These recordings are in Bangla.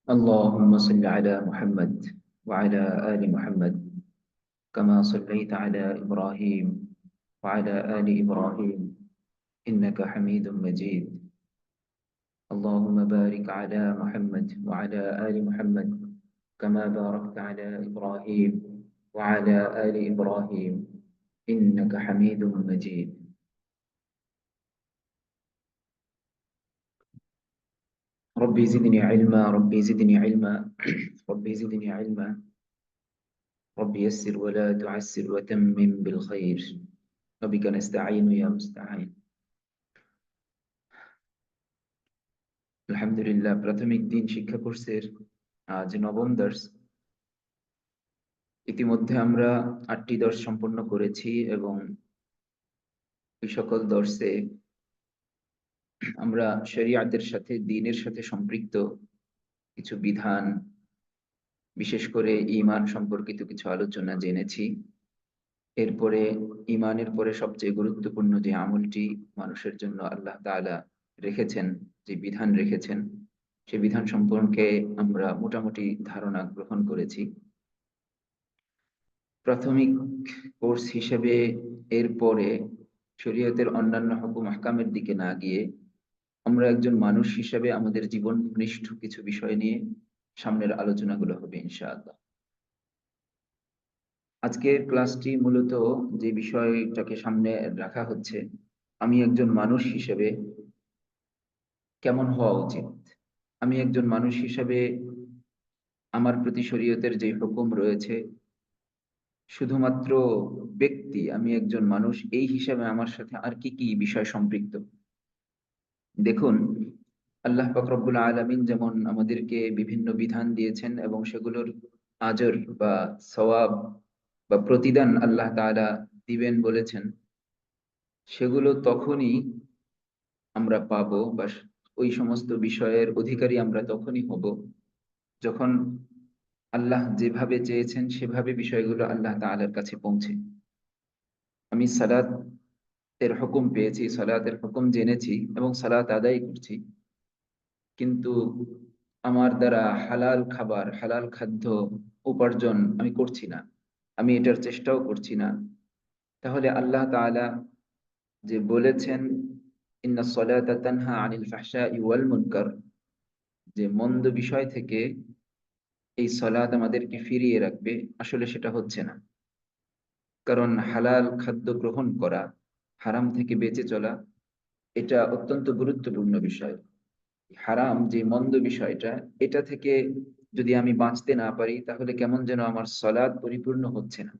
اللهم صل على محمد وعلى آل محمد كما صليت على إبراهيم وعلى آل إبراهيم إنك حميد مجيد. اللهم بارك على محمد وعلى آل محمد كما باركت على إبراهيم وعلى آل إبراهيم إنك حميد مجيد. ربي زدني علما، ربي زدني علما، ربي زدني علما، رب يسر ولا تعسر وتمم بالخير، وبك نستعين يا مستعين. আলহামদুলিল্লাহ, প্রাথমিক দিন শিক্ষা কোর্সের আজ নবম দর্শ। ইতিমধ্যে আমরা 8টি দর্শ সম্পন্ন করেছি এবং এই সকল দর্শে আমরা শরিয়াতের সাথে, দ্বীনের সাথে সম্পৃক্ত কিছু বিধান, বিশেষ করে ঈমান সম্পর্কিত কিছু আলোচনা জেনেছি। এরপরে ঈমানের পরে সবচেয়ে গুরুত্বপূর্ণ যে আমলটি মানুষের জন্য আল্লাহ তাআলা রেখেছেন, যে বিধান রেখেছেন, সে বিধান সম্পর্কে আমরা মোটামুটি ধারণা গ্রহণ করেছি। প্রাথমিক কোর্স হিসেবে এরপরে শরীয়তের অন্যান্য হুকুম আহকামের দিকে না গিয়ে আমরা একজন মানুষ হিসেবে আমাদের জীবন ঘনিষ্ঠ কিছু বিষয় নিয়ে সামনের আলোচনাগুলো হবে ইনশাআল্লাহ। আজকের ক্লাসটি মূলত যে বিষয়টাকে সামনে রাখা হচ্ছে, আমি একজন মানুষ হিসেবে কেমন হওয়া উচিত, আমি একজন মানুষ হিসেবে আমার প্রতি শরীয়তের যে হুকুম রয়েছে, শুধুমাত্র ব্যক্তি, আমি একজন মানুষ, এই হিসাবে আমার সাথে আর কি কি বিষয় সম্পৃক্ত। দেখুন, আল্লাহ পাক রব্বুল আলামিন যেমন আমাদেরকে বিভিন্ন বিধান দিয়েছেন এবং সেগুলোর আজর বা সওয়াব বা প্রতিদান আল্লাহ তাআলা দিবেন বলেছেন, সেগুলো তখনই আমরা পাবো বা ওই সমস্ত বিষয়ের অধিকারী আমরা তখনই হব যখন আল্লাহ যেভাবে চেয়েছেন সেভাবে বিষয়গুলো আল্লাহ তাআলার কাছে পৌঁছে। আমি সালাত এর হুকুম পেয়েছি, সালাতের হুকুম জেনেছি এবং সালাত আদায় করছি, কিন্তু আমার দ্বারা হালাল খাবার, হালাল খাদ্য উপার্জন আমি করছি না, আমি এটার চেষ্টাও করছি না। তাহলে আল্লাহ তাআলা যে বলেছেন ইন্নাস সালাতা তানহা আনিল ফাহশাই ওয়াল মুনকার, যে মন্দ বিষয় থেকে এই সালাত আমাদেরকে ফিরিয়ে রাখবে, আসলে সেটা হচ্ছে না। কারণ হালাল খাদ্য গ্রহণ করা, হারাম থেকে বেঁচে চলা, এটা অত্যন্ত গুরুত্বপূর্ণ বিষয়। হারাম যে মন্দ বিষয়টা, এটা থেকে যদি আমি বাঁচতে না পারি তাহলে কেমন যেন আমার সালাত পরিপূর্ণ হচ্ছে না।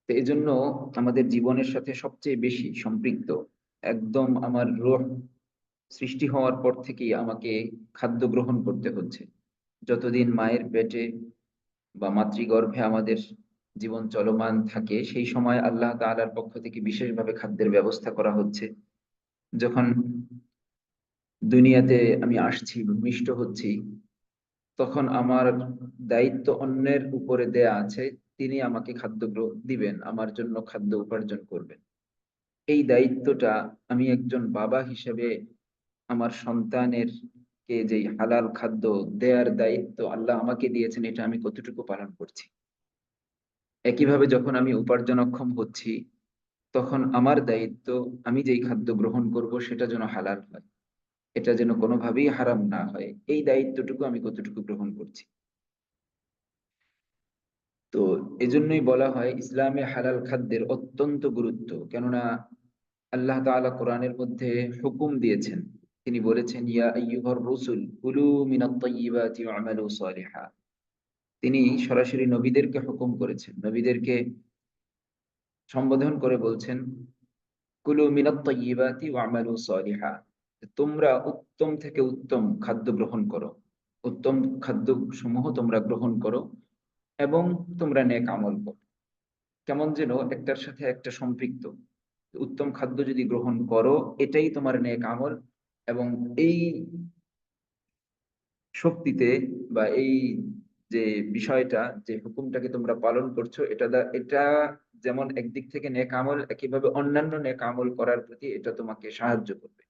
তো এই জন্য আমাদের জীবনের সাথে সবচেয়ে বেশি সম্পৃক্ত, একদম আমার রূহ সৃষ্টি হওয়ার পর থেকেই আমাকে খাদ্য গ্রহণ করতে হচ্ছে। যতদিন মায়ের পেটে বা মাতৃগর্ভে আমাদের জীবন চলমান থাকে, সেই সময় আল্লাহ তাআলার পক্ষ থেকে বিশেষভাবে খাদ্যের ব্যবস্থা করা হচ্ছে। যখন দুনিয়াতে আমি আসছি, ভূমিষ্ঠ হচ্ছি, তখন আমার দায়িত্ব অন্যের উপরে দেয়া আছে, তিনি আমাকে খাদ্য দিবেন, আমার জন্য খাদ্য উপার্জন করবেন। এই দায়িত্বটা আমি একজন বাবা হিসেবে আমার সন্তানের কে যেই হালাল খাদ্য দেয়ার দায়িত্ব আল্লাহ আমাকে দিয়েছেন, এটা আমি কতটুকু পালন করছি। একইভাবে যখন আমি উপার্জনক্ষম হচ্ছি, তখন আমার দায়িত্ব আমি যেই খাদ্য গ্রহণ করব সেটা যেন হালাল হয়, এটা যেন কোনোভাবেই হারাম না হয়, এই দায়িত্বটুকু আমি কতটুকু গ্রহণ করছি। তো এজন্যই বলা হয় ইসলামে হালাল খাদ্যের অত্যন্ত গুরুত্ব। কেননা আল্লাহ তাআলা কোরআনের মধ্যে হুকুম দিয়েছেন, তিনি বলেছেন ইয়া আইয়ুহার রাসূল কুলু মিনাত তাইয়্যিবাতি ওয়া'মালু সালিহা। তিনি সরাসরি নবীদেরকে হুকুম করেছেন, নবীদেরকে সম্বোধন করে বলছেন কুলু মিনাত তাইয়্যিবাতি ওয়া'মালু সালিহা, তোমরা উত্তম থেকে উত্তম খাদ্য গ্রহণ করো, উত্তম খাদ্য সমূহ তোমরা গ্রহণ করো এবং তোমরা নেক আমল করো। কেমন যেন একটার সাথে একটা সম্পৃক্ত। উত্তম খাদ্য যদি গ্রহণ করো, এটাই তোমার নেক আমল, এবং এই শক্তিতে বা এই যে বিষয়টা, যে হুকুমটাকে তোমরা পালন করছো, এটা যেমন একদিক থেকে নেক আমল, একইভাবে অন্যান্য নেক আমল করার প্রতি এটা তোমাকে সাহায্য করবে।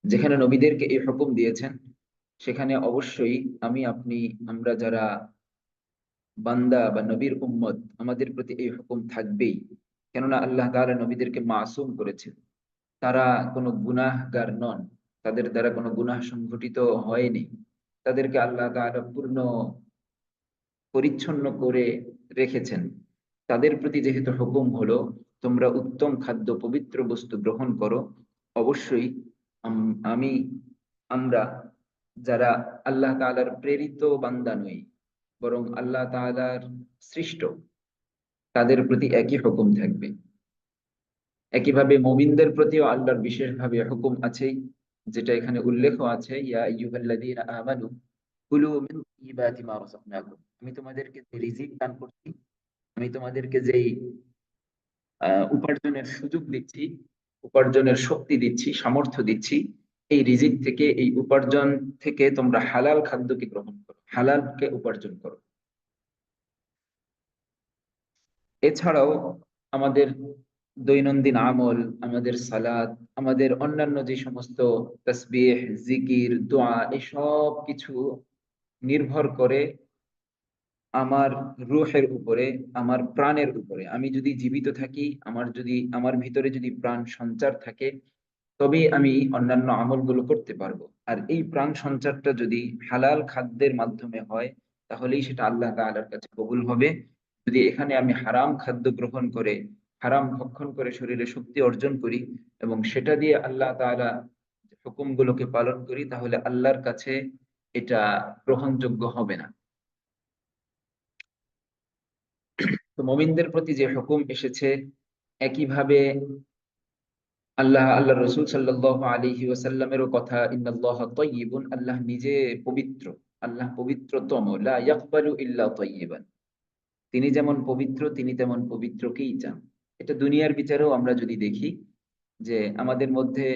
যেখানে নবীদেরকে এই হুকুম দিয়েছেন, সেখানে অবশ্যই আমি আপনি, আমরা যারা বান্দা বা নবীর উম্মত, আমাদের প্রতি এই হুকুম থাকবেই। কেননা আল্লাহ তাআলা নবীদেরকে মাসুম করেছেন। তারা কোনো গুনাহগার নন, তাদের দ্বারা কোনো গুনাহ সংঘটিত হয়নি। তাদেরকে আল্লাহ তাআলা পূর্ণ পরিচ্ছন্ন করে রেখেছেন। তাদের প্রতি যেহেতু হুকুম হলো তোমরা উত্তম খাদ্য পবিত্র বস্তু গ্রহণ করো, অবশ্যই আমি, আমরা যারা আল্লাহ তাআলার প্রেরিত বান্দা নই, বরং আল্লাহ তাআলার সৃষ্ট, তাদের প্রতি একই হুকুম থাকবে। একইভাবে মুমিনদের প্রতিও আল্লাহর বিশেষভাবে হুকুম আছেই, যেটা এখানে উল্লেখ আছে, ইয়া আইয়ুহাল্লাযীনা আমানু কুলু মিন তাইয়্যিবাতি মা রাযাকনাকুম। আমি তোমাদেরকে যে রিজিক দান করছি, আমি তোমাদেরকে যেই উপার্জনের সুযোগ দিচ্ছি, উপার্জনের শক্তি দিচ্ছি, সামর্থ্য দিচ্ছি, এই রিজিক থেকে, এই উপার্জন থেকে তোমরা হালাল খাদ্যকে গ্রহণ করো, হালালকে উপার্জন করো। এছাড়াও আমাদের দৈনন্দিন আমল, আমাদের সালাত, আমাদের অন্যান্য যে সমস্ত তাসবিহ, জিকির, দোয়া, এসব কিছু নির্ভর করে আমার রূহের উপরে, আমার প্রাণের উপরে। আমি যদি জীবিত থাকি, আমার ভিতরে যদি প্রাণ সঞ্চার থাকে, তবেই আমি অন্যান্য আমলগুলো করতে পারবো। আর এই প্রাণ সঞ্চারটা যদি হালাল খাদ্যের মাধ্যমে হয়, তাহলেই সেটা আল্লাহ তাআলার কাছে কবুল হবে। যদি এখানে আমি হারাম খাদ্য গ্রহণ করে, হারাম ভক্ষণ করে শরীরে শক্তি অর্জন করি এবং সেটা দিয়ে আল্লাহ তাআলা হুকুমগুলোকে পালন করি, তাহলে আল্লাহর কাছে এটা গ্রহণযোগ্য হবে না। তো মুমিনদের প্রতি যে হুকুম এসেছে, একইভাবে আল্লাহ রসুল সাল্লাল্লাহু আলাইহি ওয়াসাল্লামেরও কথা, ইন্নাল্লাহা তাইয়্যিবুন, আল্লাহ নিজে পবিত্র, আল্লাহ পবিত্রতম, লা ইয়াকবালু ইল্লা তাইয়্যিবান। তিনি যেমন পবিত্র, তিনি তেমন পবিত্রকেই চান। এটা দুনিয়ার বিচারেও আমরা যদি দেখি, যে আমাদের মধ্যে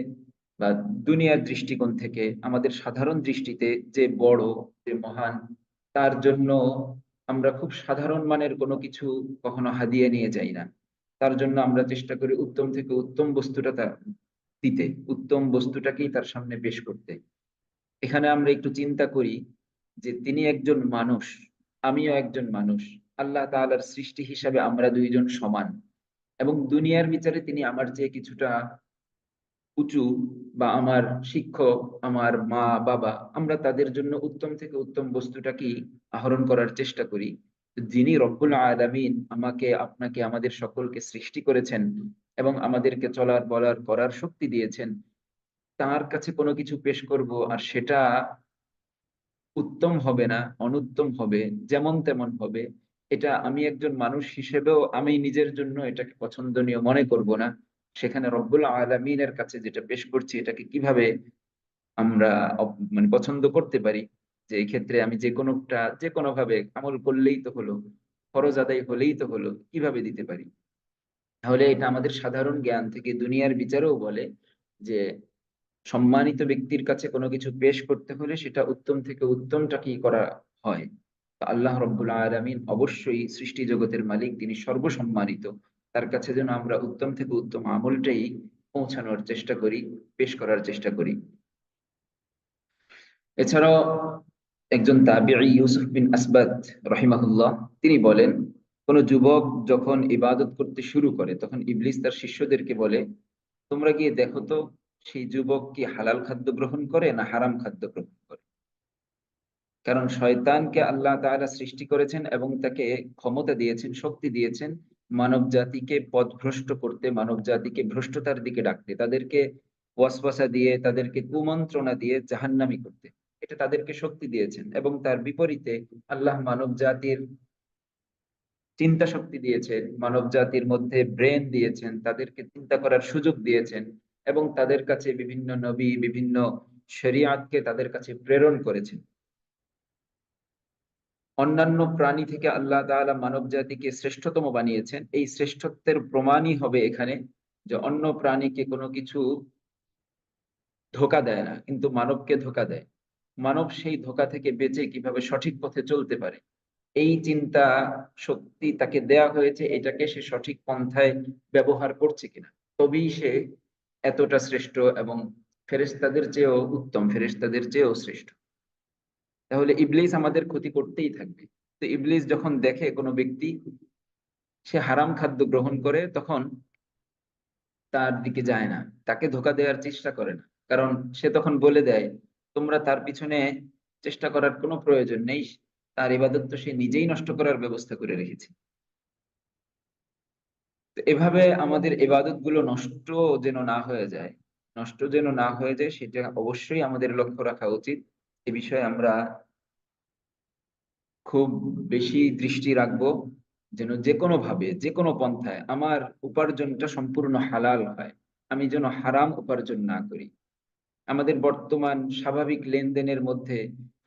বা দুনিয়ার দৃষ্টিকোণ থেকে আমাদের সাধারণ দৃষ্টিতে যে বড়, যে মহান, তার জন্য আমরা খুব সাধারণ মানের কোনো কিছু কখনো হাদিয়া নিয়ে যাই না। তার জন্য আমরা চেষ্টা করি উত্তম থেকে উত্তম বস্তুটা তার দিতে, উত্তম বস্তুটাকেই তার সামনে পেশ করতে। এখানে আমরা একটু চিন্তা করি যে তিনি একজন মানুষ, আমিও একজন মানুষ। আল্লাহ তাআলার সৃষ্টি হিসাবে আমরা দুইজন সমান, এবং দুনিয়ার বিচারে তিনি আমার চেয়ে কিছুটা উঁচু, বা আমার শিক্ষক, আমার মা বাবা, আমরা তাদের জন্য উত্তম থেকে উত্তম বস্তুটাকেই আহরণ করার চেষ্টা করি। যিনি রব্বুল আলামিন আমাকে, আপনাকে, আমাদের সকলকে সৃষ্টি করেছেন এবং আমাদেরকে চলার, বলার, করার শক্তি দিয়েছেন, তার কাছে কোনো কিছু পেশ করব আর সেটা উত্তম হবে না, অনুত্তম হবে, যেমন তেমন হবে, এটা আমি একজন মানুষ হিসেবেও আমি নিজের জন্য এটাকে পছন্দনীয় মনে করব না। সেখানে রব্বুল আলামিনের কাছে যেটা পেশ করছি, এটাকে কিভাবে আমরা মানে পছন্দ করতে পারি, যে এই ক্ষেত্রে আমি যে কোনো ভাবে আমল করলেই তো হলো, ফরজ আদায় হলেই তো হলো, কিভাবে দিতে পারি? তাহলে এটা আমাদের সাধারণ জ্ঞান থেকে দুনিয়ার বিচারেও বলে যে সম্মানিত ব্যক্তির কাছে কোনো কিছু পেশ করতে হলে সেটা উত্তম থেকে উত্তমটাকেই করা হয়। তো আল্লাহ রব্বুল আলামিন অবশ্যই সৃষ্টি জগতের মালিক, তিনি সর্বসম্মানিত। তার কাছে যেন আমরা উত্তম থেকে উত্তম আমলটাই পৌঁছানোর চেষ্টা করি, পেশ করার চেষ্টা করি। এছাড়াও একজন তাবিঈ ইউসুফ বিন আসবাদ রহিমাহুল্লাহ, তিনি বলেন, কোন যুবক যখন ইবাদত করতে শুরু করে, তখন ইবলিস তার শিষ্যদেরকে বলে, তোমরা গিয়ে দেখো তো সেই যুবক কি হালাল খাদ্য গ্রহণ করে না হারাম খাদ্য গ্রহণ করে। কারণ শয়তানকে আল্লাহ তাআলা সৃষ্টি করেছেন এবং তাকে ক্ষমতা দিয়েছেন, শক্তি দিয়েছেন মানব জাতিকে পথভ্রষ্ট করতে, মানব জাতিকে ভ্রষ্টতার দিকে ডাকতে, তাদেরকে ওয়াসওয়াসা দিয়ে, তাদেরকে কুমন্ত্রণা দিয়ে জাহান্নামী করতে। এটা তাদেরকে শক্তি দিয়েছেন, এবং তার বিপরীতে আল্লাহ মানব জাতির চিন্তা শক্তি দিয়েছেন, মানব জাতির মধ্যে ব্রেন দিয়েছেন, তাদেরকে চিন্তা করার সুযোগ দিয়েছেন, এবং তাদের কাছে বিভিন্ন নবী, বিভিন্ন শরিয়াতকে তাদের কাছে প্রেরণ করেছেন। অন্যান্য প্রাণী থেকে আল্লাহ তাআলা মানব জাতিকে শ্রেষ্ঠতম বানিয়েছেন। এই শ্রেষ্ঠত্বের প্রমাণই হবে এখানে যে অন্য প্রাণীকে কোনো কিছু ধোঁকা দেয় না, কিন্তু মানবকে ধোঁকা দেয়। মানব সেই ধোঁকা থেকে বেঁচে কিভাবে সঠিক পথে চলতে পারে, এই চিন্তা শক্তি তাকে দেয়া হয়েছে, এটাকে সে সঠিক পন্থায় ব্যবহার করছে কিনা, তবেই সে এতটা শ্রেষ্ঠ এবং ফেরেশতাদের চেয়েও উত্তম, ফেরেশতাদের চেয়েও শ্রেষ্ঠ। তাহলে ইবলিস আমাদের ক্ষতি করতেই থাকবে। তো ইবলিস যখন দেখে কোনো ব্যক্তি সে হারাম খাদ্য গ্রহণ করে, তখন তার দিকে যায় না, তাকে ধোঁকা দেওয়ার চেষ্টা করে না। কারণ সে তখন বলে দেয়, তোমরা তার পিছনে চেষ্টা করার কোনো প্রয়োজন নেই, তার ইবাদত তো সে নিজেই নষ্ট করার ব্যবস্থা করে রেখেছে। তো এভাবে আমাদের ইবাদত গুলো নষ্ট যেন না হয়ে যায়, নষ্ট যেন না হয়ে যায় সেটা অবশ্যই আমাদের লক্ষ্য রাখা উচিত। এ বিষয়ে আমরা খুব বেশি দৃষ্টি রাখবো, যেন যে কোনো ভাবে যে কোনো পন্থায় আমার উপার্জনটা সম্পূর্ণ হালাল হয়, আমি যেন হারাম উপার্জন না করি। আমাদের বর্তমান স্বাভাবিক লেনদেনের মধ্যে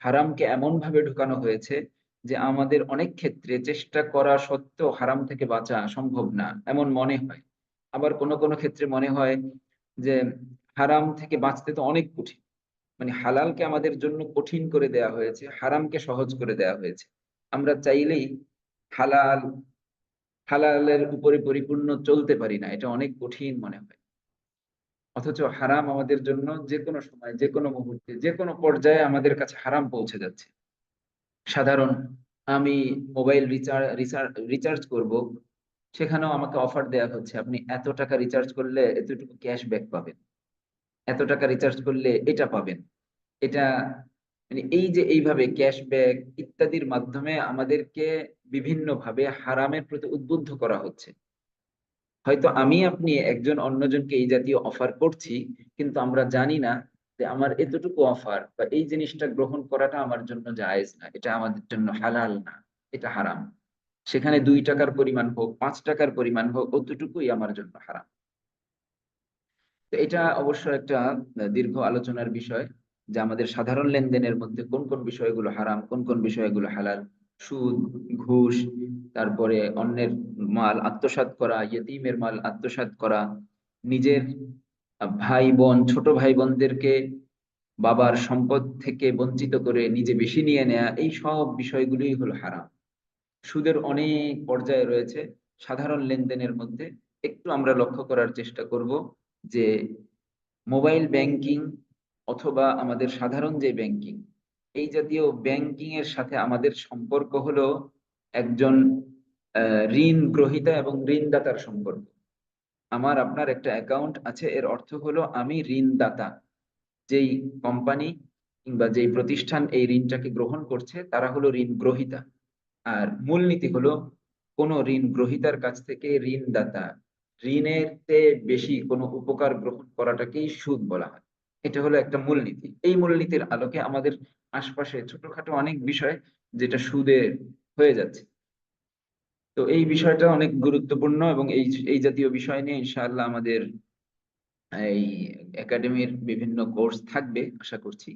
হারামকে এমন ভাবে ঢুকানো হয়েছে যে আমাদের অনেক ক্ষেত্রে চেষ্টা করা সত্ত্বেও হারাম থেকে বাঁচা সম্ভব না এমন মনে হয়। আবার কোনো কোনো ক্ষেত্রে মনে হয় যে হারাম থেকে বাঁচতে তো অনেক কঠিন, মানে হালালকে আমাদের জন্য কঠিন করে দেয়া হয়েছে, হারামকে সহজ করে দেয়া হয়েছে। আমরা চাইলেই হালাল হালালের উপরে পরিপূর্ণ চলতে পারি না, এটা অনেক কঠিন মনে হয়। অথচ হারাম আমাদের জন্য যে কোনো সময় যে কোনো মুহূর্তে যে কোনো পর্যায়ে আমাদের কাছে হারাম পৌঁছে যাচ্ছে। সাধারণ আমি মোবাইল রিচার্জ করব, সেখানেও আমাকে অফার দেয়া হচ্ছে, আপনি এত টাকা রিচার্জ করলে এতটুকু ক্যাশব্যাক পাবেন, এত টাকা রিচার্জ করলে এটা পাবেন। এটা মানে এই যে এইভাবে ক্যাশব্যাক ইত্যাদির মাধ্যমে আমাদেরকে বিভিন্ন ভাবে হারামের প্রতি উদ্বুদ্ধ করা হচ্ছে। হয়তো আমি আপনি একজন অন্যজনকে এই জাতীয় অফার করছি, কিন্তু আমরা জানি না যে আমার এতটুকু অফার বা এই জিনিসটা গ্রহণ করাটা আমার জন্য জায়েজ না, এটা আমাদের জন্য হালাল না, এটা হারাম। সেখানে 2 টাকার পরিমাণ হোক 5 টাকার পরিমাণ হোক, অতটুকুই আমার জন্য হারাম। তো এটা অবশ্য একটা দীর্ঘ আলোচনার বিষয়, যে আমাদের সাধারণ লেনদেনের মধ্যে কোন কোন বিষয়গুলো হারাম, কোন কোন বিষয়গুলো হালাল। সুদ, ঘুষ, তারপরে অন্যের মাল আত্মসাৎ করা, ইয়েতিমের মাল আত্মসাৎ করা, নিজের ভাই বোন ছোট ভাই বোনদেরকে বাবার সম্পদ থেকে বঞ্চিত করে নিজে বেশি নিয়ে নেয়া, এই সব বিষয়গুলোই হলো হারাম। সুদের অনেক পর্যায়ে রয়েছে। সাধারণ লেনদেনের মধ্যে একটু আমরা লক্ষ্য করার চেষ্টা করব যে মোবাইল ব্যাংকিং অথবা আমাদের সাধারণ যে ব্যাংকিং, এই জাতীয় ব্যাংকিং এর সাথে আমাদের সম্পর্ক হলো একজন ঋণ গ্রহীতা এবং ঋণদাতার সম্পর্ক। আমার আপনার একটা অ্যাকাউন্ট আছে, এর অর্থ হলো আমি ঋণদাতা। যেই কোম্পানি কিংবা যেই প্রতিষ্ঠান এই ঋণটাকে গ্রহণ করছে তারা হলো ঋণ গ্রহীতা। আর মূলনীতি হলো কোনো ঋণ গ্রহীতার কাছ থেকে ঋণদাতা ঋণের চেয়ে বেশি কোনো উপকার গ্রহণ করাটাকেই সুদ বলা হয়। এটা হলো একটা মূলনীতি। এই মূলনীতির আলোকে আমাদের আশপাশে ছোটখাটো অনেক বিষয় যেটা সুদের হয়ে যাচ্ছে। তো এই বিষয়টা অনেক গুরুত্বপূর্ণ, এবং এই এই জাতীয় বিষয় নিয়ে ইনশাআল্লাহ আমাদের এই একাডেমির বিভিন্ন কোর্স থাকবে আশা করছি।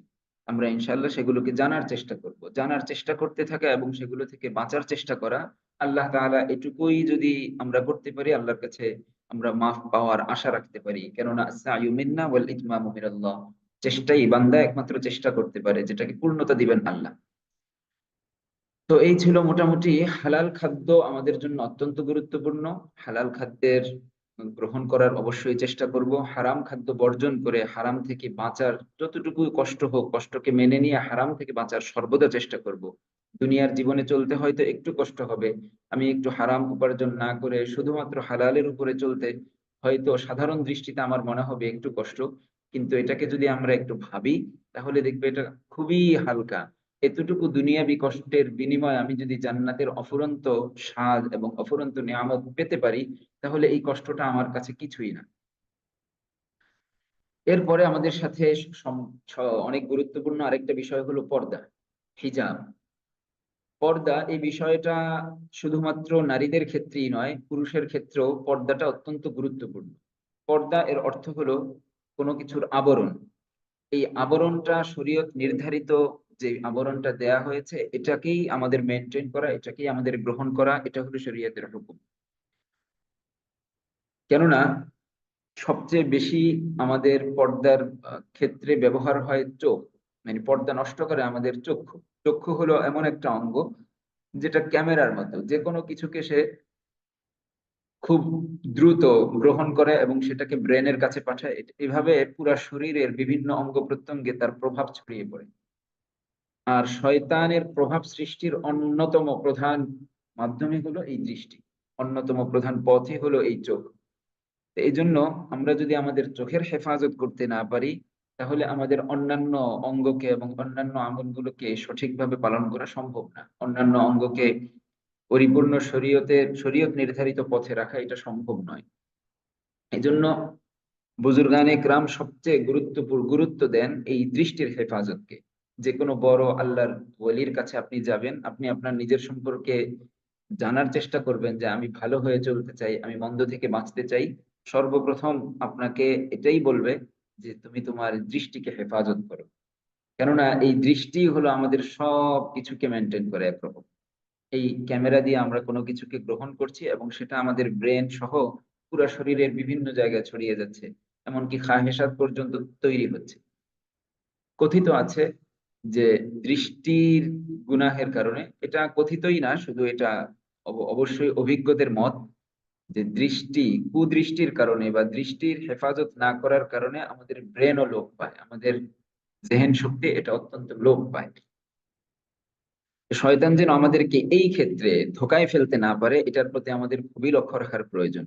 আমরা ইনশাআল্লাহ সেগুলোকে জানার চেষ্টা করব, জানার চেষ্টা করতে থাকা এবং সেগুলো থেকে বাঁচার চেষ্টা করা। আল্লাহ তাআলা এটুকুই যদি আমরা করতে পারি, আল্লাহর কাছে আমরা মাফ পাওয়ার আশা রাখতে পারি, কেননা আস-সা'য়ু মিন্না ওয়াল ইতমামু মিনাল্লাহ। চেষ্টাই বান্দা একমাত্র চেষ্টা করতে পারে, যেটাকে পূর্ণতা দিবেন আল্লাহ। তো এই ছিল মোটামুটি। হালাল খাদ্য আমাদের জন্য অত্যন্ত গুরুত্বপূর্ণ। হালাল খাদ্যের গ্রহণ করার অবশ্যই চেষ্টা করব, হারাম খাদ্য বর্জন করে হারাম থেকে বাঁচার যতটুকু কষ্ট হোক কষ্টকে মেনে নিয়ে হারাম থেকে বাঁচার সর্বদা চেষ্টা করব। দুনিয়ার জীবনে চলতে হয়তো একটু কষ্ট হবে, আমি একটু হারাম উপার্জন না করে শুধুমাত্র হালালের উপরে চলতে হয়তো সাধারণ দৃষ্টিতে আমার মনে হবে একটু কষ্ট, কিন্তু এটাকে যদি আমরা একটু ভাবি তাহলে দেখবে এটা খুবই হালকা। এতটুকু দুনিয়াবি কষ্টের বিনিময়ে আমি যদি জান্নাতের অফুরন্ত স্বাদ এবং অফুরন্ত নিয়ামত পেতে পারি, তাহলে এই কষ্টটা আমার কাছে কিছুই না। এরপরে আমাদের সাথে অনেক গুরুত্বপূর্ণ আরেকটা বিষয় হলো পর্দা, হিজাব। পর্দা এই বিষয়টা শুধুমাত্র নারীদের ক্ষেত্রেই নয়, পুরুষের ক্ষেত্রেও পর্দাটা অত্যন্ত গুরুত্বপূর্ণ। পর্দা এর অর্থ হলো কোনো কিছুর আবরণ। এই আবরণটা শরীয়ত নির্ধারিত, যে আবরণটা দেয়া হয়েছে এটাকেই আমাদের মেনটেন করা, এটাকেই আমাদের গ্রহণ করা, এটা হলো শরীয়তের হুকুম। কেননা সবচেয়ে বেশি আমাদের পর্দার ক্ষেত্রে ব্যবহার হয় চোখ, মানে পর্দা নষ্ট করে আমাদের চক্ষু। চক্ষু হলো এমন একটা অঙ্গ যেটা ক্যামেরার মতো, যে কোনো কিছুকে সে খুব দ্রুত গ্রহণ করে এবং সেটাকে ব্রেনের কাছে পাঠায়। এভাবে পুরা শরীরের বিভিন্ন অঙ্গ প্রত্যঙ্গে তার প্রভাব ছড়িয়ে পড়ে। আর শয়তানের প্রভাব সৃষ্টির অন্যতম প্রধান মাধ্যমই হলো এই দৃষ্টি, অন্যতম প্রধান পথই হলো এই চোখ। তো এই জন্য আমরা যদি আমাদের চোখের হেফাজত করতে না পারি, তাহলে আমাদের অন্যান্য অঙ্গকে এবং অন্যান্য আমলগুলোকে সঠিকভাবে পালন করা সম্ভব না। অন্যান্য অঙ্গকে পরিপূর্ণ শরীয়ত নির্ধারিত পথে রাখা এটা সম্ভব নয়। এই জন্য বুজুর্গানে কেরাম সবচেয়ে গুরুত্ব দেন এই দৃষ্টির হেফাজতকে। যে কোনো বড় আল্লাহর ওলির কাছে আপনি যাবেন, আপনি আপনার নিজের সম্পর্কে জানার চেষ্টা করবেন যে আমি ভালো হয়ে চলতে চাই, আমি মন্দ থেকে বাঁচতে চাই। সর্বপ্রথম আপনাকে এটাই বলবে যে তুমি তোমার দৃষ্টিকে হেফাজত করো। কেননা এই দৃষ্টি হলো আমাদের সব কিছুকে মেনটেন করে একরকম। এই ক্যামেরা দিয়ে আমরা কোনো কিছুকে গ্রহণ করছি এবং সেটা আমাদের ব্রেন সহ পুরো শরীরের বিভিন্ন জায়গায় ছড়িয়ে যাচ্ছে, এমনকি খাহেসাত পর্যন্ত তৈরি হচ্ছে। কথিত আছে যে দৃষ্টির গুনাহের কারণে, এটা কথিতই না শুধু, এটা অবশ্যই অভিজ্ঞদের মত, যে কুদৃষ্টির কারণে বা দৃষ্টির হেফাজত না করার কারণে আমাদের ব্রেনও লোপ পায়, আমাদের জেহেন শক্তি এটা অত্যন্ত লোপ পায়। শয়তান যেন আমাদেরকে এই ক্ষেত্রে ধোকায় ফেলতে না পারে, এটার প্রতি আমাদের খুবই লক্ষ্য রাখার প্রয়োজন।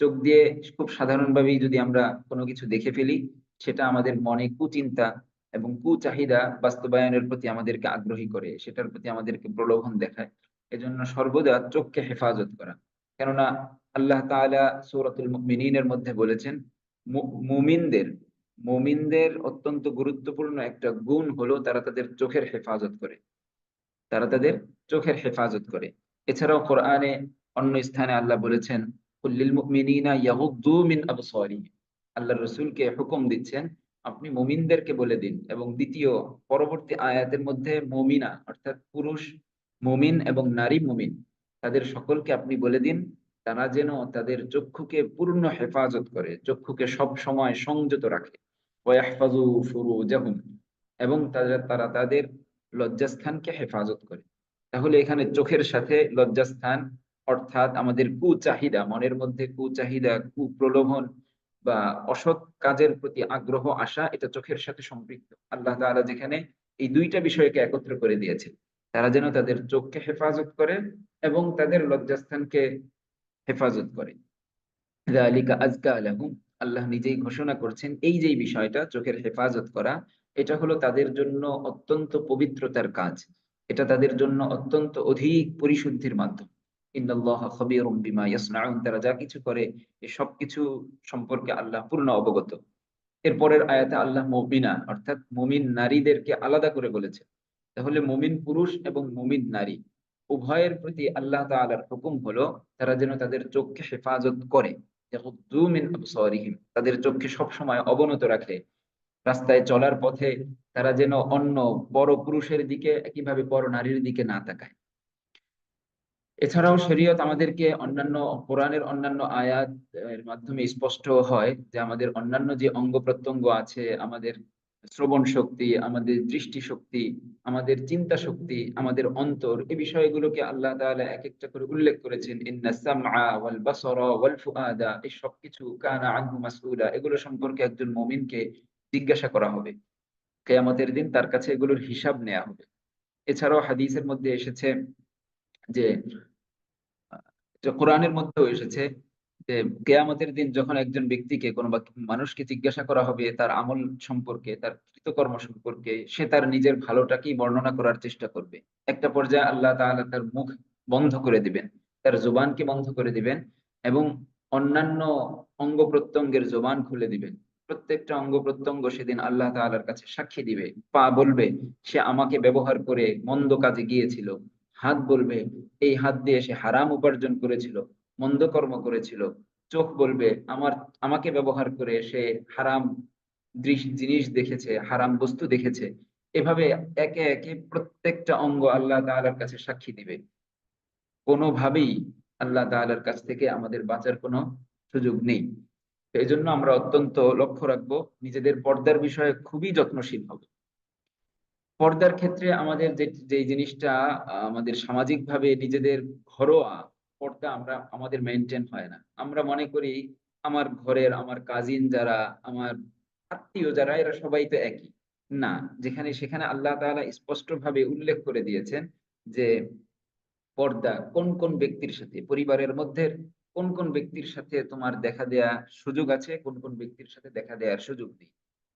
চোখ দিয়ে খুব সাধারণভাবেই যদি আমরা কোনো কিছু দেখে ফেলি, সেটা আমাদের মনে কুচিন্তা এবং কুচাহিদা বাস্তবায়নের প্রতি আমাদেরকে আগ্রহী করে, সেটার প্রতি আমাদেরকে প্রলোভন দেখায়। এজন্য সর্বদা চোখকে হেফাজত করা। কেননা আল্লাহ তাআলা সূরাতুল মুমিনিনের মধ্যে বলেছেন, মুমিনদের মুমিনদের অত্যন্ত গুরুত্বপূর্ণ একটা গুণ হলো তারা তাদের চোখের হেফাজত করে, তারা তাদের চোখের হেফাজত করে। এছাড়াও কোরআনে অন্য স্থানে আল্লাহ বলেছেন, কুল্লিল মুমিনিনা ইয়াগুদ্দু মিন আবসারিহিম। আল্লাহ রাসূলকে হুকুম দিচ্ছেন আপনি মুমিনদেরকে বলে দিন, এবং দ্বিতীয় পরবর্তী আয়াতের মধ্যে মুমিনা অর্থাৎ পুরুষ মুমিন এবং নারী মুমিন, তাদের সকলকে আপনি বলে দিন তারা যেন তাদের চক্ষুকে পূর্ণ হেফাজত করে, চক্ষুকে সব সময় সংযত রাখে। ওয়াহফাজু ফুরুজাহুম, এবং তারা তাদের লজ্জাস্থানকে হেফাজত করে। তাহলে এখানে চোখের সাথে লজ্জাস্থান অর্থাৎ আমাদের কুচাহিদা, মনের মধ্যে কুচাহিদা, কুপ্রলোভন বা অসৎ কাজের প্রতি আগ্রহ আসা, এটা চোখের সাথে সম্পৃক্ত। আল্লাহ তাআলা যেখানে এই দুইটা বিষয়কে একত্র করে দিয়েছে, তারা যেন তাদের চোখকে হেফাজত করে এবং তাদের লজ্জাস্থানকে হেফাজত করে। যালিকা আজকা লাহুম, আল্লাহ নিজেই ঘোষণা করছেন এই যে বিষয়টা চোখের হেফাজত করা, এটা হলো তাদের জন্য অত্যন্ত পবিত্রতার কাজ, এটা তাদের জন্য অত্যন্ত অধিক পরিশুদ্ধির মাধ্যম। ইন্নাল্লাহা খাবীরুম বিমা ইয়াসনাউন, তারা যা কিছু করে এই সব কিছু সম্পর্কে আল্লাহ পূর্ণ অবগত। এরপরের আয়াতে আল্লাহ মুমিনা অর্থাৎ মুমিন নারীদেরকে আলাদা করে বলেছে। তাহলে মুমিন পুরুষ এবং মুমিন নারী উভয়ের প্রতি আল্লাহ তাআলার হুকুম হলো তারা যেন তাদের চোখকে হেফাজত করে, ইয়াগুদ্দু মিন আবসারিহিম, তাদের চোখকে সবসময় অবনত রাখে। রাস্তায় চলার পথে তারা যেন অন্য বড় পুরুষের দিকে কিভাবে বড় নারীর দিকে না তাকায়। এছাড়াও শরীয়ত আমাদেরকে অন্যান্য কোরআনের অন্যান্য আয়াত এর মাধ্যমে স্পষ্ট হয় যে আমাদের অন্যান্য যে অঙ্গ প্রত্যঙ্গ আছে, আমাদের শ্রবণ শক্তি, আমাদের দৃষ্টি শক্তি, আমাদের চিন্তা শক্তি, আমাদের অন্তর, এই বিষয়গুলোকে আল্লাহ তাআলা এক একটা করে উল্লেখ করেছেন। ইন্নাস সামআ ওয়াল বাসারা ওয়াল ফুআদা, এই সবকিছু কানা আনহু মাসউলা, এগুলো সম্পর্কে একজন মুমিনকে জিজ্ঞাসা করা হবে। কিয়ামতের দিন তার কাছে এগুলোর হিসাব নেওয়া হবে। এছাড়াও হাদিসের মধ্যে এসেছে যে যে কোরআনের মধ্যেও এসেছে যে কেয়ামতের দিন যখন একজন ব্যক্তিকে কোনো বা মানুষকে জিজ্ঞাসা করা হবে তার আমল সম্পর্কে, তার কৃতকর্ম সম্পর্কে, সে তার নিজের ভালোটাকেই বর্ণনা করার চেষ্টা করবে। একটা পর্যায়ে আল্লাহ তাআলা তার মুখ বন্ধ করে দিবেন, তার জুবানকে বন্ধ করে দিবেন এবং অন্যান্য অঙ্গ প্রত্যঙ্গের জবান খুলে দিবেন। প্রত্যেকটা অঙ্গ প্রত্যঙ্গ সেদিন আল্লাহ তাআলার কাছে সাক্ষী দিবে। পা বলবে সে আমাকে ব্যবহার করে মন্দ কাজে গিয়েছিল। হাত বলবে এই হাত দিয়ে সে হারাম উপার্জন করেছিল, মন্দ কর্ম করেছিল। চোখ বলবে আমাকে ব্যবহার করে সে হারাম জিনিস দেখেছে, হারাম বস্তু দেখেছে। এভাবে একে একে প্রত্যেকটা অঙ্গ আল্লাহ তাআলার কাছে সাক্ষী দিবে। কোনোভাবেই আল্লাহ তাআলার কাছ থেকে আমাদের বাঁচার কোনো সুযোগ নেই। তো এই জন্য আমরা অত্যন্ত লক্ষ্য রাখবো, নিজেদের পর্দার বিষয়ে খুবই যত্নশীল হব। পর্দার ক্ষেত্রে আমাদের যে জিনিসটা আমাদের সামাজিক ভাবে নিজেদের ঘরোয়া পর্দা আমরা আমাদের মেনটেন হয় না। আমরা মনে করি আমার ঘরের আমার কাজিন যারা, আমার আত্মীয় যারা, এরা সবাই তো একই, না, যেখানে সেখানে আল্লাহ তাআলা স্পষ্টভাবে উল্লেখ করে দিয়েছেন যে পর্দা কোন কোন ব্যক্তির সাথে, পরিবারের মধ্যে কোন কোন ব্যক্তির সাথে তোমার দেখা দেয়া সুযোগ আছে, কোন কোন ব্যক্তির সাথে দেখা দেয়ার সুযোগ নেই।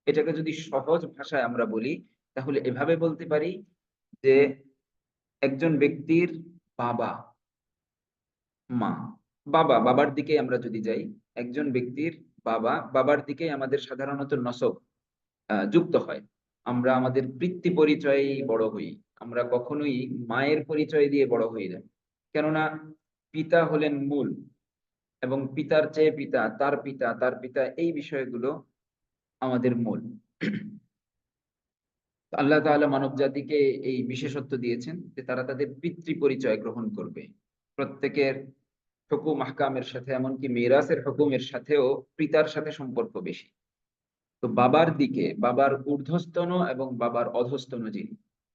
এটাকে যদি সহজ ভাষায় আমরা বলি, তাহলে এভাবে বলতে পারি যে একজন ব্যক্তির বাবা, মা, বাবার দিকে আমরা যদি যাই, একজন ব্যক্তির বাবার দিকেই আমাদের সাধারণত নসব যুক্ত হয়। আমরা আমাদের পিতৃ পরিচয়েই বড় হই। আমরা কখনোই মায়ের পরিচয় দিয়ে বড় হই না। কেননা পিতা হলেন মূল, এবং পিতার চেয়ে পিতা, তার পিতা, তার পিতা, এই বিষয়গুলো আমাদের মূল। আল্লাহ তাআলা মানব জাতিকে এই বিশেষত্ব দিয়েছেন যে তারা তাদের পিতৃ পরিচয় গ্রহণ করবে। প্রত্যেকের হুকুম আহকামের সাথে, এমনকি মিরাসের হুকুমের সাথেও পিতার সাথে সম্পর্ক বেশি। তো বাবার দিকে, বাবার ঊর্ধ্বস্তন এবং বাবার অধস্তন যিনি,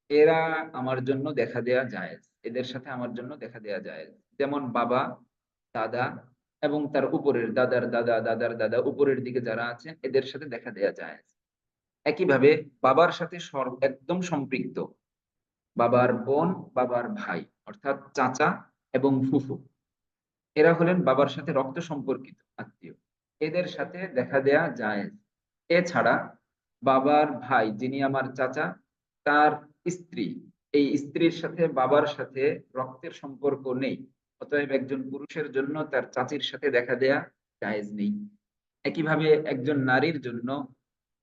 এরা আমার জন্য দেখা দেয়া জায়েজ। এদের সাথে আমার জন্য দেখা দেয়া জায়েজ। যেমন বাবা, দাদা এবং তার উপরের দাদার দাদা, দাদার দাদা, উপরের দিকে যারা আছেন এদের সাথে দেখা দেয়া জায়েজ। একইভাবে বাবার সাথে একদম সম্পৃক্ত বাবার বোন, বাবার ভাই, অর্থাৎ চাচা এবং ফুফু, এরা হলেন বাবার সাথে রক্ত সম্পর্কিত আত্মীয়। এদের সাথে দেখা দেয়া জায়েজ। এছাড়া বাবার ভাই যিনি আমার চাচা, তার স্ত্রী, এই স্ত্রীর সাথে বাবার সাথে রক্তের সম্পর্ক নেই, অতএব একজন পুরুষের জন্য তার চাচির সাথে দেখা দেয়া জায়েজ নেই। একইভাবে একজন নারীর জন্য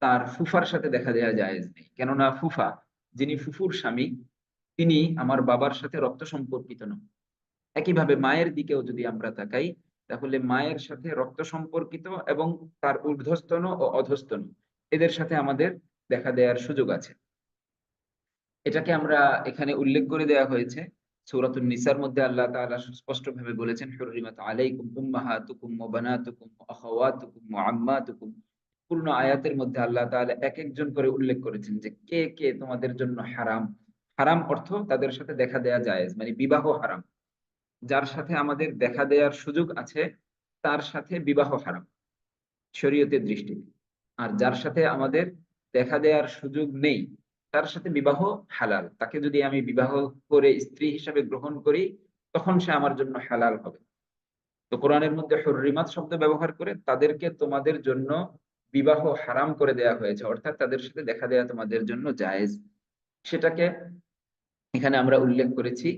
তার ফুফার সাথে দেখা দেয়া জায়েজ নেই, কেননা ফুফা, যিনি ফুফুর স্বামী, তিনি আমার বাবার সাথে রক্ত সম্পর্কিত নন। একইভাবে মায়ের দিকেও যদি আমরা তাকাই, তাহলে মায়ের সাথে রক্ত সম্পর্কিত এবং তার ঊর্ধ্বস্তন ও অধস্তন, এদের সাথে আমাদের দেখা দেওয়ার সুযোগ আছে। এটাকে আমরা এখানে উল্লেখ করে দেওয়া হয়েছে সূরাতুন নিসার মধ্যে। আল্লাহ তাআলা স্পষ্টভাবে বলেছেন, হুররিমাত আলাইকুম উম্মাহাতুকুম ওয়া বানাতুকুম ওয়া আখাওয়াতুকুম ওয়া আম্মাতুকুম। পূর্ণ আয়াতের মধ্যে আল্লাহ তাআলা এক একজন করে উল্লেখ করেছেন যে কে কে তোমাদের জন্য হারাম। হারাম অর্থ তাদের সাথে দেখা দেয়া জায়েজ, মানে বিবাহ হারাম। যার সাথে আমাদের দেখা দেয়ার সুযোগ আছে তার সাথে বিবাহ হারাম শরীয়তের দৃষ্টিতে। আর যার সাথে আমাদের দেখা দেয়ার সুযোগ নেই তার সাথে বিবাহ হালাল। তাকে যদি আমি বিবাহ করে স্ত্রী হিসাবে গ্রহণ করি, তখন সে আমার জন্য হালাল হবে। তো কোরআনের মধ্যে হুররিমাত শব্দ ব্যবহার করে তাদেরকে তোমাদের জন্য বিবাহ হারাম করে দেয়া হয়েছে, অর্থাৎ তাদের সাথে দেখা দেয়া তোমাদের জন্য জায়েজ। সেটাকে এখানে আমরা উল্লেখ করেছি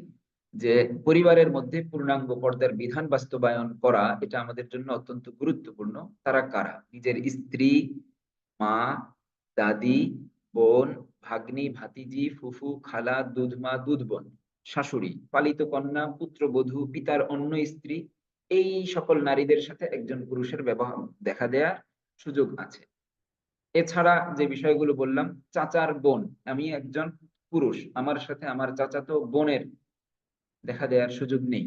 যে পরিবারের মধ্যে পূর্ণাঙ্গ পর্দার বিধান বাস্তবায়ন করা এটা আমাদের জন্য অত্যন্ত গুরুত্বপূর্ণ। তারা কারা? নিজের স্ত্রী, মা, দাদি, বোন, ভাগ্নি, ভাতিজি, ফুফু, খালা, দুধমা, দুধবোন, শাশুড়ি, পালিত কন্যা, পুত্রবধূ, পিতার অন্য স্ত্রী, এই সকল নারীদের সাথে একজন পুরুষের ব্যবহার দেখা দেওয়ার সুযোগ আছে। এছাড়া যে বিষয়গুলো বললাম, চাচার বোন, আমি একজন পুরুষ, আমার সাথে আমার চাচাতো বোনের দেখা দেওয়ার সুযোগ নেই,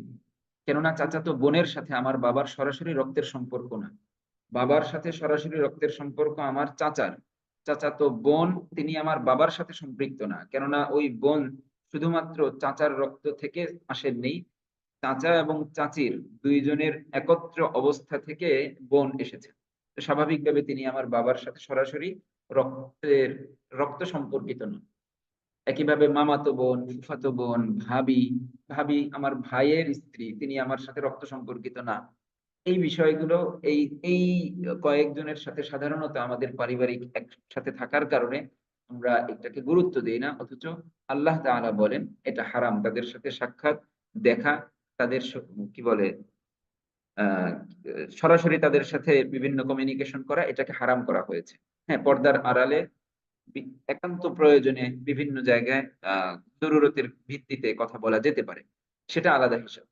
কেননা চাচাতো বোনের সাথে আমার বাবার সরাসরি রক্তের সম্পর্ক না। বাবার সাথে সরাসরি রক্তের সম্পর্ক আমার চাচার। চাচাতো বোন, তিনি আমার বাবার সাথে সম্পৃক্ত না, কেননা ওই বোন শুধুমাত্র চাচার রক্ত থেকে আসেননি, চাচা এবং চাচির দুইজনের একত্র অবস্থা থেকে বোন এসেছে। তো স্বাভাবিকভাবে তিনি আমার বাবার সাথে সরাসরি রক্তের রক্ত সম্পর্কিত নন। একইভাবে মামাতো বোন, ফুফাতো বোন, ভাবি, ভাবি আমার ভাইয়ের স্ত্রী, তিনি আমার সাথে রক্ত সম্পর্কিত না। এই বিষয়গুলো এই এই কয়েকজনের সাথে সাধারণত আমাদের পারিবারিক একসাথে থাকার কারণে আমরা এটাকে গুরুত্ব দিই না, অথচ আল্লাহ তাআলা বলেন এটা হারাম, তাদের সাথে সাক্ষাৎ, দেখা, তাদের কি বলে আহ সরাসরি তাদের সাথে বিভিন্ন কমিউনিকেশন করা, এটাকে হারাম করা হয়েছে। হ্যাঁ, পর্দার আড়ালে একান্ত প্রয়োজনে বিভিন্ন জায়গায় জরুরতের ভিত্তিতে কথা বলা যেতে পারে, সেটা আলাদা হিসাব।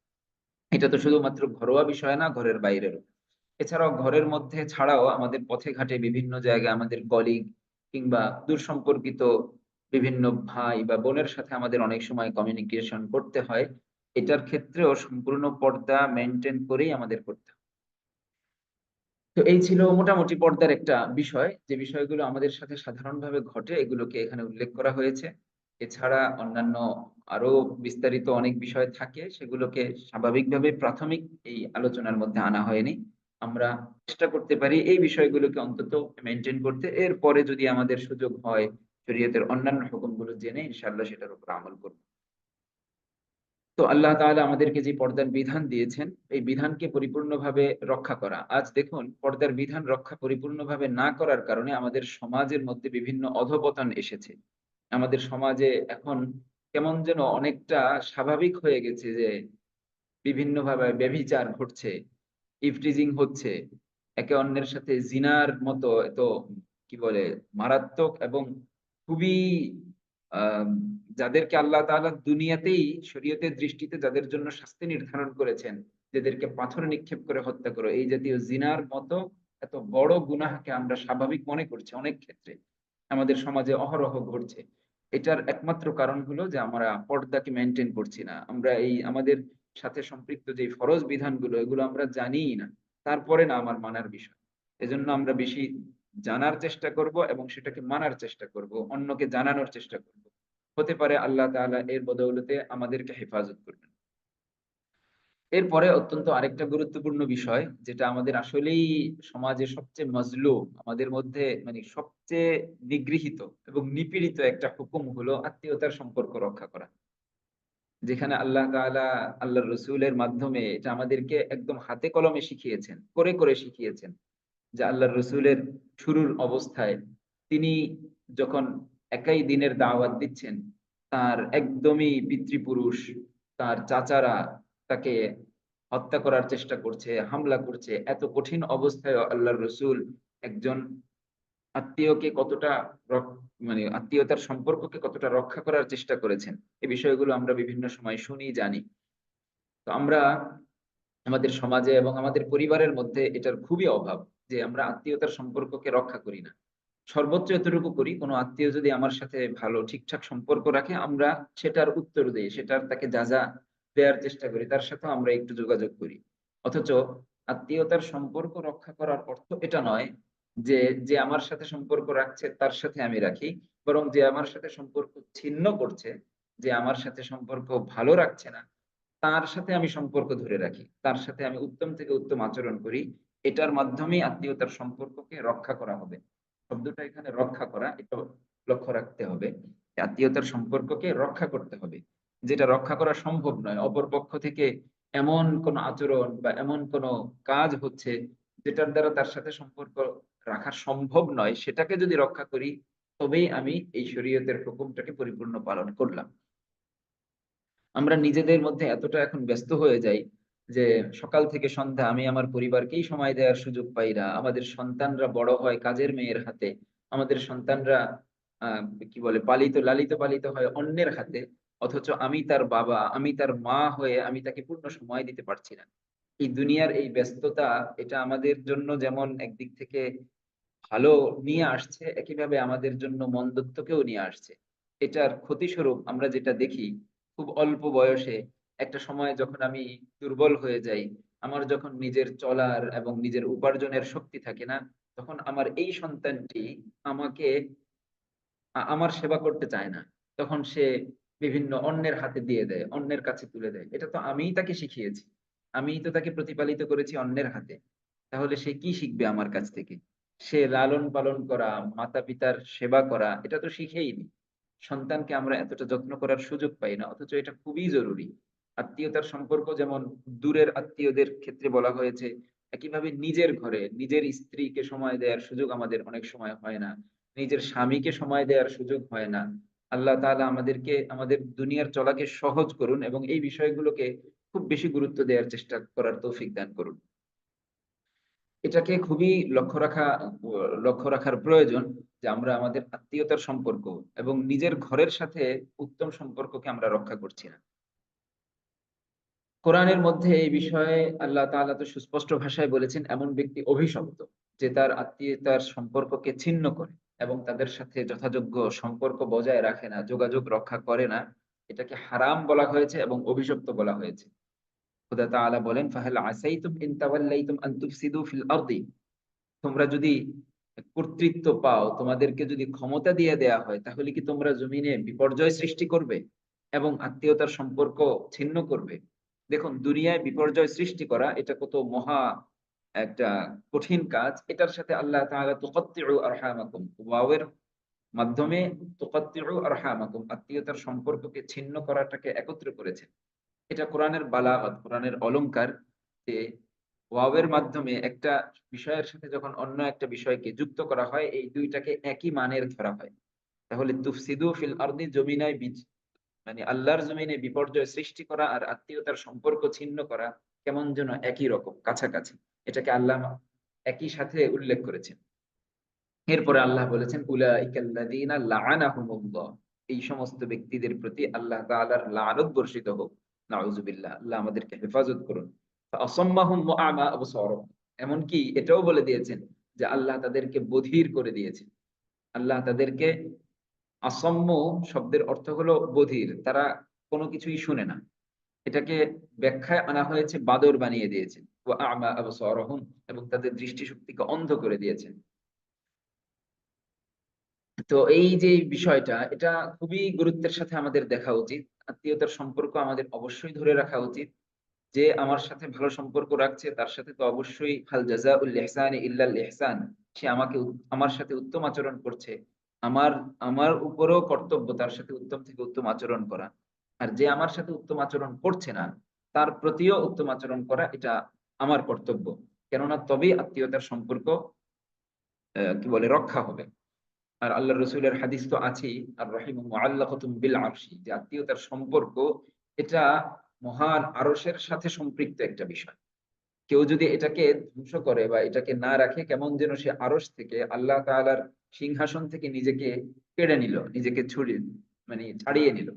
এটা তো শুধুমাত্র ঘরোয়া বিষয় না, ঘরের বাইরেরও। এছাড়াও ঘরের মধ্যে ছাড়াও আমাদের পথে ঘাটে বিভিন্ন জায়গায় আমাদের কলিগ কিংবা দূর সম্পর্কিত বিভিন্ন ভাই বা বোনের সাথে আমাদের অনেক সময় কমিউনিকেশন করতে হয়। এটার ক্ষেত্রেও সম্পূর্ণ পর্দা মেনটেন করেই আমাদের করতে হয়। তো এই ছিল মোটামুটি পর্দার একটা বিষয়, যে বিষয়গুলো আমাদের সাথে সাধারণভাবে ঘটে এগুলোকে এখানে উল্লেখ করা হয়েছে। এছাড়া অন্যান্য আরো বিস্তারিত অনেক বিষয় থাকে, সেগুলোকে স্বাভাবিকভাবে প্রাথমিক এই আলোচনার মধ্যে আনা হয়নি। আমরা চেষ্টা করতে পারি এই বিষয়গুলোকে অন্তত মেনটেন করতে। এরপরে যদি আমাদের সুযোগ হয়, শরীয়তের অন্যান্য হুকুমগুলো জেনে ইনশাআল্লাহ সেটার উপর আমল করব। তো আল্লাহ তাআলা আমাদেরকে যে পর্দার বিধান দিয়েছেন, এই বিধানকে পরিপূর্ণভাবে রক্ষা করা। আজ দেখুন পর্দার বিধান রক্ষা পরিপূর্ণভাবে না করার কারণে আমাদের সমাজের মধ্যে বিভিন্ন অধঃপতন এসেছে। আমাদের সমাজে এখন কেমন যেন অনেকটা স্বাভাবিক হয়ে গেছে যে বিভিন্নভাবে ব্যভিচার ঘটছে, ইভটিজিং হচ্ছে, একে অন্যের সাথে জিনার মতো এত কি বলে মারাত্মক এবং খুবই আম যাদেরকে আল্লাহ তাআলা দুনিয়াতেই শরীয়তের দৃষ্টিতে যাদের জন্য শাস্তি নির্ধারণ করেছেন, যাদেরকে পাথর নিক্ষেপ করে হত্যা করো, এই জাতীয় জিনার মতো এত বড় গুনাহকে আমরা স্বাভাবিক মনে করছি অনেক ক্ষেত্রে। আমাদের সমাজে অহরহ ঘটছে। এটার একমাত্র কারণ হলো যে আমরা পর্দাকে মেইনটেইন করছি না। আমরা এই আমাদের সাথে সম্পৃক্ত যে ফরজ বিধানগুলো এগুলো আমরা জানিই না। তারপরে না আমার মানার বিষয়। এজন্য আমরা বেশি জানার চেষ্টা করব এবং সেটাকে মানার চেষ্টা করব। অন্যকে জানানোর চেষ্টা করব। হতে পারে আল্লাহ তাআলা এর বদৌলতে আমাদেরকে হেফাজত করবেন। এরপরে অত্যন্ত আরেকটা গুরুত্বপূর্ণ বিষয় যেটা আমাদের আসলেই সমাজে সবচেয়ে মজলুম, আমাদের মধ্যে মানে সবচেয়ে নিগৃহীত এবং নিপীড়িত একটা হুকুম হলো আত্মীয়তার সম্পর্ক রক্ষা করা। যেখানে আল্লাহ তাআলা আল্লাহর রাসূলের মাধ্যমে এটা আমাদেরকে একদম হাতে কলমে শিখিয়েছেন, করে, করে শিখিয়েছেন। যে আল্লাহর রাসূলের শুরুর অবস্থায় তিনি যখন একাই দ্বীনের দাওয়াত দিচ্ছেন, তার একদমই পিতৃপুরুষ, তার চাচারা তাকে হত্যা করার চেষ্টা করছে, হামলা করছে। এত কঠিন অবস্থায়ও আল্লাহর রাসূল একজন আত্মীয়কে কতটা রক মানে আত্মীয়তার সম্পর্ককে কতটা রক্ষা করার চেষ্টা করেছেন। এই বিষয়গুলো আমরা বিভিন্ন সময় শুনি, জানি। তো আমরা আমাদের সমাজে এবং আমাদের পরিবারের মধ্যে এটার খুবই অভাব যে আমরা আত্মীয়তার সম্পর্ককে রক্ষা করি না। সর্বোচ্চ এতটুকু করি, কোন আত্মীয় যদি আমার সাথে ভালো ঠিকঠাক সম্পর্ক রাখে, আমরা সেটার উত্তর দেই। সেটার তাকে যা দেয়ার চেষ্টা করি, তার সাথেও আমরা একটু যোগাযোগ করি। অথচ আত্মীয়তার সম্পর্ক রক্ষা করার অর্থ এটা নয় যে, যে আমার সাথে সম্পর্ক রাখছে তার সাথে আমি রাখি। বরং যে আমার সাথে সম্পর্ক ছিন্ন করছে, যে আমার সাথে সম্পর্ক ভালো রাখছে না, তার সাথে আমি সম্পর্ক ধরে রাখি। তার সাথে আমি উত্তম থেকে উত্তম আচরণ করি। এটার মাধ্যমেই আত্মীয়তার সম্পর্ককে রক্ষা করা হবে। শব্দটা এখানে রক্ষা করা, এটাও লক্ষ্য রাখতে হবে। যে আত্মীয়তার সম্পর্ককে রক্ষা করতে হবে। যেটা রক্ষা করা সম্ভব নয়। অপর পক্ষ থেকে এমন কোন আচরণ বা এমন কোন কাজ হচ্ছে যেটার দ্বারা তার সাথে সম্পর্ক রাখা সম্ভব নয়, সেটাকে যদি রক্ষা করি, তবেই আমি এই শরীয়তের হুকুমটাকে পরিপূর্ণ পালন করলাম। আমরা নিজেদের মধ্যে এতটা এখন ব্যস্ত হয়ে যাই যে সকাল থেকে সন্ধ্যা আমি আমার পরিবারকেই সময় দেওয়ার সুযোগ পাই না। আমাদের সন্তানরা বড় হয় কাজের মেয়ের হাতে। আমাদের সন্তানরা আ কি বলে লালিত পালিত হয় অন্যের হাতে। অথচ আমি তার বাবা, আমি তার মা হয়ে আমি তাকে পূর্ণ সময় দিতে পারছি না। এই দুনিয়ার এই ব্যস্ততা এটা আমাদের জন্য যেমন একদিক থেকে ভালো নিয়ে আসছে, একইভাবে আমাদের জন্য মন্দত্বকেও নিয়ে আসছে। এটার ক্ষতিস্বরূপ আমরা যেটা দেখি, খুব অল্প বয়সে একটা সময় যখন আমি দুর্বল হয়ে যাই, আমার যখন নিজের চলার এবং নিজের উপার্জনের শক্তি থাকে না, তখন আমার এই সন্তানটি আমাকে আমার সেবা করতে চায় না। তখন সে বিভিন্ন অন্যের হাতে দিয়ে দেয়, অন্যের কাছে তুলে দেয়। এটা তো আমিই তাকে শিখিয়েছি। আমিই তো তাকে প্রতিপালিত করেছি অন্যের হাতে। তাহলে সে কি শিখবে আমার কাছ থেকে? সে লালন-পালন করা, মাতা-পিতার সেবা করা এটা তো শিখেইনি। সন্তানকে আমরা এতটা যত্ন করার সুযোগ পাই না। অথচ এটা খুবই জরুরি। আত্মীয়তার সম্পর্ক যেমন দূরের আত্মীয়দের ক্ষেত্রে বলা হয়েছে, একইভাবে নিজের ঘরে নিজের স্ত্রীকে সময় দেয়ার সুযোগ আমাদের অনেক সময় হয় না। নিজের স্বামীকে সময় দেওয়ার সুযোগ হয় না। আল্লাহ তাআলা আমাদেরকে আমাদের দুনিয়ার চলাকে সহজ করুন এবং এই বিষয়গুলোকে খুব বেশি গুরুত্ব দেওয়ার চেষ্টা করার তৌফিক দান করুন। এটাকে খুবই লক্ষ্য রাখার প্রয়োজন যে আমরা আমাদের আত্মীয়তার সম্পর্ক এবং নিজের ঘরের সাথে উত্তম সম্পর্ককে আমরা রক্ষা করছি না। কোরআনের মধ্যে এই বিষয়ে আল্লাহ তাআলা তো সুস্পষ্ট ভাষায় বলেছেন, এমন ব্যক্তি অভিশপ্ত যে তার আত্মীয়তার সম্পর্ককে ছিন্ন করে এবং তাদের সাথে যথাযোগ্য সম্পর্ক বজায় রাখে না, যোগাযোগ রক্ষা করে না। এটাকে হারাম বলা হয়েছে এবং অভিশপ্ত বলা হয়েছে। খোদা তাআলা বলেন, "ফাহাল আসাইতুম ইন তাওয়াল্লাইতুম আন তুফসিদু ফিল আরদি।" তোমরা যদি কর্তৃত্ব পাও, তোমাদেরকে যদি ক্ষমতা দিয়ে দেয়া হয়, তাহলে কি তোমরা জমিনে বিপর্যয় সৃষ্টি করবে এবং আত্মীয়তার সম্পর্ক ছিন্ন করবে? দেখুন, দুনিয়ায় বিপর্যয় সৃষ্টি করা এটা কত মহা একটা কঠিন কাজ। এটার সাথে আল্লাহ তাআলা তুকাত্তিউ আরহামাকুম ওয়াও এর মাধ্যমে তুকাত্তিউ আরহামাকুম, আত্মীয়তার সম্পর্ককে ছিন্ন করাটাকে একত্র করেছেন। এটা কোরআনের বালাগাত, কোরআনের অলংকার, যে ওয়াওয়ের মাধ্যমে একটা বিষয়ের সাথে যখন অন্য একটা বিষয়কে যুক্ত করা হয়, এই দুইটাকে একই মানের ধরা হয়। তাহলে তুফসিদু ফিল আরদি, জমিনায় মানে আল্লাহর জমিনে বিপর্যয় সৃষ্টি করা আর আত্মীয়তার সম্পর্ক ছিন্ন করা কেমন যেন একই রকম, কাছাকাছি। এটাকে আল্লাহ একই সাথে উল্লেখ করেছেন। এরপরে আল্লাহ বলেছেন উলাইকাল্লাযীনা লাআনাহুমুল্লাহ, এই সমস্ত ব্যক্তিদের প্রতি আল্লাহ তাআলার লানত বর্ষিত হোক। নাউযুবিল্লাহ, আল্লাহ আমাদেরকে হেফাজত করুন। ফাআসাম্মাহুম ওয়া আমা আবসারহুম, এমনকি এটাও বলে দিয়েছেন যে আল্লাহ তাদেরকে বধির করে দিয়েছেন। আল্লাহ তাদেরকে, আসম্ম শব্দের অর্থ হলো বধির, তারা কোনো কিছুই শুনে না। এটাকে ব্যাখ্যায় আনা হয়েছে বাদর বানিয়ে দিয়েছেন। ওয়া আমা আবসারহুম, এবং তাদের দৃষ্টিশক্তিকে অন্ধ করে দিয়েছেন। তো এই যে বিষয়টা, এটা খুবই গুরুত্বের সাথে আমাদের দেখা উচিত। আত্মীয়তার সম্পর্ক আমাদের অবশ্যই ধরে রাখা উচিত। যে আমার সাথে ভালো সম্পর্ক রাখছে তার সাথে তো অবশ্যই হাল জাযাউল ইহসানি ইল্লাল ইহসান। সে আমাকে আমার সাথে উত্তম আচরণ করছে। আমার আমার উপরেও কর্তব্য তার সাথে উত্তম থেকে উত্তম আচরণ করা। আর যে আমার সাথে উত্তম আচরণ করছে না, তার প্রতিও উত্তম আচরণ করা, এটা আমার কর্তব্য। কেননা তবেই আত্মীয়তার সম্পর্ক কি বলে রক্ষা হবে। আর আল্লাহর রাসূলের হাদিস তো আছেই, আর রাহিমু মুআল্লাকাতুম বিল আরশি, যে আত্মীয়তার সম্পর্ক এটা মহান আরশের সাথে সম্পৃক্ত একটা বিষয়। কেউ যদি এটাকে ধ্বংস করে বা এটাকে না রাখে, কেমন যেন সে আরশ থেকে, আল্লাহ তাআলার সিংহাসন থেকে নিজেকে কেড়ে নিল, নিজেকে মানে ছাড়িয়ে নিল।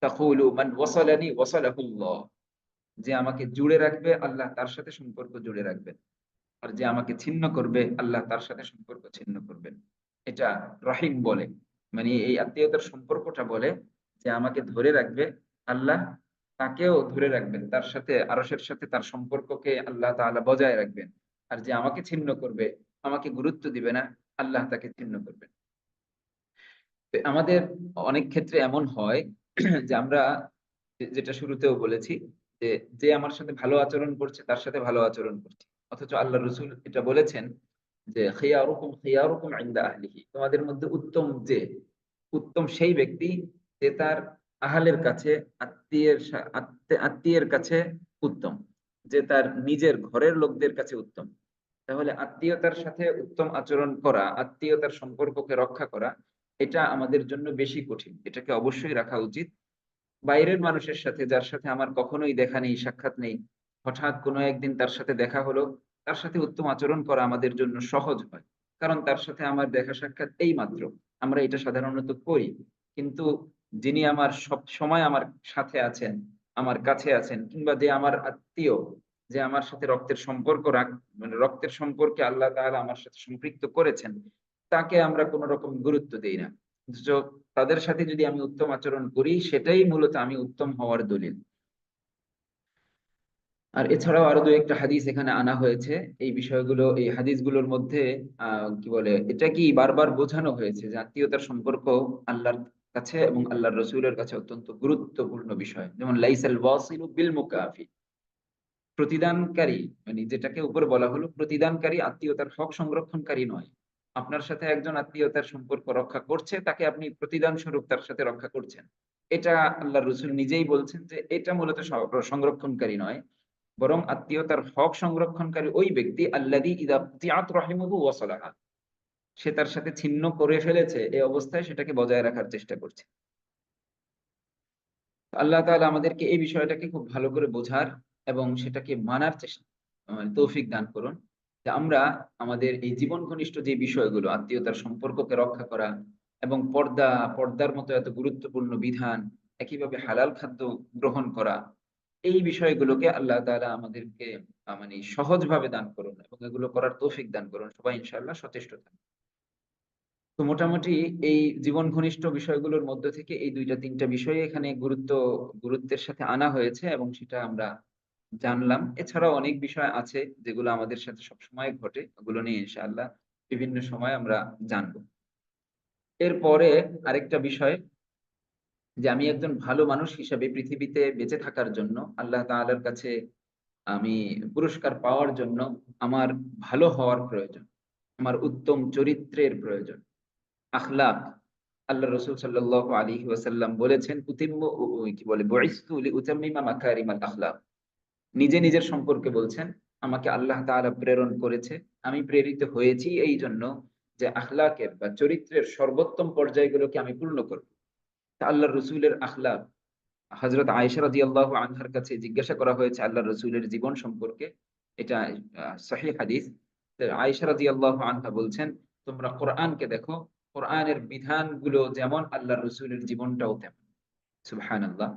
তাকুলু মান ওয়াসালানি ওয়াসালাহুল্লাহ, যে আমাকে জুড়ে রাখবে আল্লাহ তার সাথে সম্পর্ক জুড়ে রাখবেন। আর যে আমাকে ছিন্ন করবে আল্লাহ তার সাথে সম্পর্ক ছিন্ন করবেন। এটা রহিম বলে, মানে এই আত্মীয়তার সম্পর্কটা বলে যে আমাকে ধরে রাখবে আল্লাহ, তাকেও ধরে রাখবেন, তার সাথে আরশের সাথে তার সম্পর্ককে আল্লাহ তাআলা বজায় রাখবেন। আর যে আমাকে ছিন্ন করবে, আমাকে গুরুত্ব দিবে না, আল্লাহ তাকে ছিন্ন করবেন। তো আমাদের অনেক ক্ষেত্রে এমন হয় যে আমরা যেটা শুরুতেও বলেছি, যে যে আমার সাথে ভালো আচরণ করছে তার সাথে ভালো আচরণ করছি, অথচ আল্লাহ রসুল এটা বলেছেন যে খিয়ারুকুম খিয়ারুকুম ইনদা আহলিহি, তোমাদের মধ্যে উত্তম যে, উত্তম সেই ব্যক্তি যে তার আহালের কাছে, আত্মীয়ের কাছে উত্তম, যে তার নিজের ঘরের লোকদের কাছে উত্তম। তাহলে আত্মীয়তার সাথে উত্তম আচরণ করা, আত্মীয়তার সম্পর্ককে রক্ষা করা, এটা আমাদের জন্য বেশি কঠিন। এটাকে অবশ্যই রাখা উচিত। বাইরের মানুষের সাথে, যার সাথে আমার কখনোই দেখা নেই, সাক্ষাৎ নেই, হঠাৎ কোনো একদিন তার সাথে দেখা হলো, তার সাথে উত্তম আচরণ করা আমাদের জন্য সহজ হয়। কারণ তার সাথে আমার দেখা সাক্ষাৎ এই মাত্র, আমরা এটা সাধারণত করি। কিন্তু যিনি আমার সব সময় আমার সাথে আছেন, আমার কাছে আছেন, কিংবা যে আমার আত্মীয়, যে আমার সাথে রক্তের সম্পর্ক মানে রক্তের সম্পর্কে আল্লাহ তাআলা আমার সাথে সম্পৃক্ত করেছেন, তাকে আমরা কোন রকম গুরুত্ব দেই না। অথচ তাদের সাথে যদি আমি উত্তম আচরণ করি, সেটাই মূলত আমি উত্তম হওয়ার দলিল। আর এছাড়াও আরো দু একটা হাদিস এখানে আনা হয়েছে। এই বিষয়গুলো, এই হাদিসগুলোর মধ্যে কি বলে, এটা কি বারবার বোঝানো হয়েছে যে আত্মীয়তার সম্পর্ক আল্লাহর কাছে এবং আল্লাহর রসুলের কাছে অত্যন্ত গুরুত্বপূর্ণ বিষয়। যেমন লাইসাল ওয়াসিলু বিল মুকাফি, প্রতিদানকারী, মানে যেটাকে উপরে বলা হলো, প্রতিদানকারী আত্মীয়তার হক সংরক্ষণকারী নয়। আপনার সাথে একজন আত্মীয়তার সম্পর্ক রক্ষা করছে, তাকে আপনি প্রতিদান স্বরূপ তার সাথে রক্ষা করছেন। এটা আল্লাহ রসুল নিজেই বলছেন যে এটা মূলত সংরক্ষণকারী নয়, বরং আত্মীয়তার হক সংরক্ষণকারী ওই ব্যক্তি আল্লাযী ইযা কুতিআত রাহিমুহু ওয়াসালাহা, সে তার সাথে ছিন্ন করে ফেলেছে, এই অবস্থায় সেটাকে বজায় রাখার চেষ্টা করছে। আল্লাহ তাআলা আমাদেরকে এই বিষয়টাকে খুব ভালো করে বোঝার এবং সেটাকে মানার চেষ্টা, তৌফিক দান করুন। যে আমরা আমাদের এই জীবন ঘনিষ্ঠ যে বিষয়গুলো, আত্মীয়তার সম্পর্ককে রক্ষা করা এবং পর্দার মতো এত গুরুত্বপূর্ণ বিধান, একইভাবে হালাল খাদ্য গ্রহণ করা, এই বিষয়গুলোকে আল্লাহ তাআলা আমাদেরকে মানে সহজভাবে দান করুন এবং এগুলো করার তৌফিক দান করুন। সবাই ইনশাআল্লাহ সচেষ্ট থাকুন। তো মোটামুটি এই জীবন ঘনিষ্ঠ বিষয়গুলোর মধ্য থেকে এই ২টা-৩টা বিষয় এখানে গুরুত্বের সাথে আনা হয়েছে এবং সেটা আমরা জানলাম। এছাড়াও অনেক বিষয় আছে যেগুলো আমাদের সাথে সবসময় ঘটে। ওগুলো নিয়ে ইনশাআল্লাহ বিভিন্ন সময় আমরা জানব। এরপরে আরেকটা বিষয়, যে আমি একজন ভালো মানুষ হিসেবে পৃথিবীতে বেঁচে থাকার জন্য, আল্লাহ তাআলার কাছে আমি পুরস্কার পাওয়ার জন্য আমার ভালো হওয়ার প্রয়োজন। আমার উত্তম চরিত্রের প্রয়োজন। আখলাক, আল্লাহ রসুল সাল্লাল্লাহু আলাইহি ওয়াসাল্লাম বলেছেন, কি বলে, বুইসতু লিউতাম্মিমা মাকারিমাল আখলাক। নিজে নিজের সম্পর্কে বলছেন, আমাকে আল্লাহ তাআলা প্রেরণ করেছে, আমি প্রেরিত হয়েছি এই জন্য যে আখলাকের বা চরিত্রের সর্বোত্তম পর্যায়গুলোকে আমি পূর্ণ করব। তা আল্লাহর রসুলের আখলাক, হযরত আয়েশা রাদিয়াল্লাহু আনহার কাছে জিজ্ঞাসা করা হয়েছে আল্লাহর রসুলের জীবন সম্পর্কে। এটা সহিহ হাদিস। তো আয়েশা রাদিয়াল্লাহু আনহা বলছেন, তোমরা কোরআনকে দেখো, কোরআনের বিধানগুলো যেমন আল্লাহর রসুলের জীবনটাও তেমন। সুবহানাল্লাহ।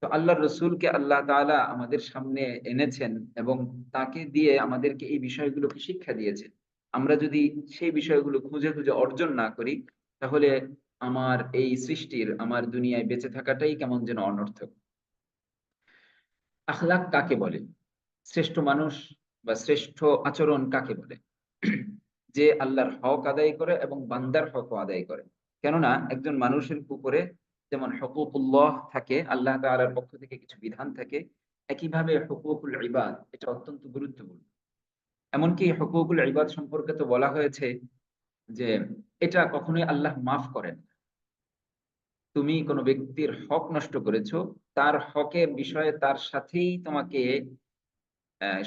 তো আল্লাহর রসুলকে আল্লাহ তাআলা আমাদের সামনে এনেছেন এবং তাকে দিয়ে আমাদেরকে এই বিষয়গুলোকে শিক্ষা দিয়েছেন। আমরা যদি সেই বিষয়গুলো খুঁজে খুঁজে অর্জন না করি, তাহলে আমার এই সৃষ্টির, আমার দুনিয়ায় বেঁচে থাকাটাই কেমন যেন অনর্থক। আখলাক কাকে বলে? শ্রেষ্ঠ মানুষ বা শ্রেষ্ঠ আচরণ কাকে বলে? যে আল্লাহর হক আদায় করে এবং বান্দার হকও আদায় করে। কেননা একজন মানুষের উপরে যেমন হুকুকুল্লাহ থাকে, আল্লাহ তাআলার পক্ষ থেকে কিছু বিধান থাকে, একইভাবে হুকুকুল ইবাদ এটা অত্যন্ত গুরুত্বপূর্ণ। এমনকি হুকুকুল ইবাদ সম্পর্কে তো বলা হয়েছে যে এটা কখনোই আল্লাহ মাফ করেন না। তুমি কোনো ব্যক্তির হক নষ্ট করেছো, তার হকের বিষয়ে তার সাথেই তোমাকে